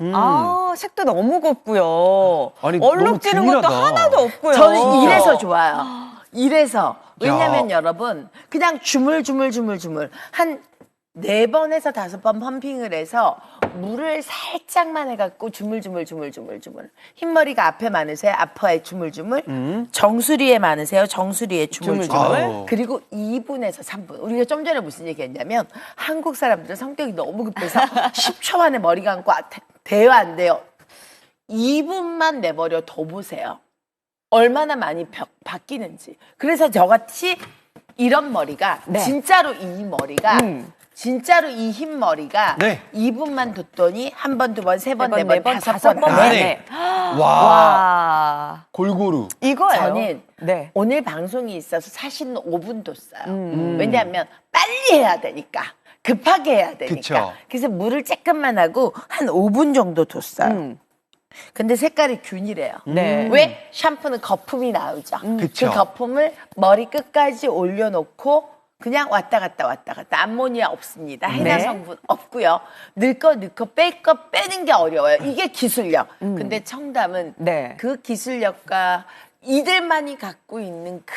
색도 너무 곱고요. 아니, 얼룩지는 너무 것도 균일하다. 하나도 없고요. 저는 이래서 좋아요. 이래서. 왜냐면 야. 여러분 그냥 주물주물 한 4번에서 5번 펌핑을 해서 물을 살짝만 해갖고 주물주물 흰머리가 앞에 많으세요? 앞에 주물주물 정수리에 많으세요? 정수리에 주물주물 그리고 2분에서 3분 우리가 좀 전에 무슨 얘기했냐면 한국 사람들은 성격이 너무 급해서 10초 만에 머리 감고 돼요 안 돼요? 2분만 내버려 둬보세요. 얼마나 많이 바뀌는지. 그래서 저같이 이런 머리가 진짜로 이 머리가 진짜로 이 흰 머리가 2분만 뒀더니 한 번, 두 번, 세 번, 네 번, 5번 만에. 와. 골고루. 이거예요. 저는 오늘 방송이 있어서 사실은 5분 뒀어요. 왜냐하면 빨리 해야 되니까. 급하게 해야 되니까. 그쵸. 그래서 물을 조금만 하고 한 5분 정도 뒀어요. 근데 색깔이 균일해요. 왜? 샴푸는 거품이 나오죠. 그쵸. 그 거품을 머리 끝까지 올려놓고 그냥 왔다 갔다 암모니아 없습니다. 해나 성분 없고요. 넣을 거 뺄 거 빼는 게 어려워요. 이게 기술력. 근데 청담은 그 기술력과 이들만이 갖고 있는 그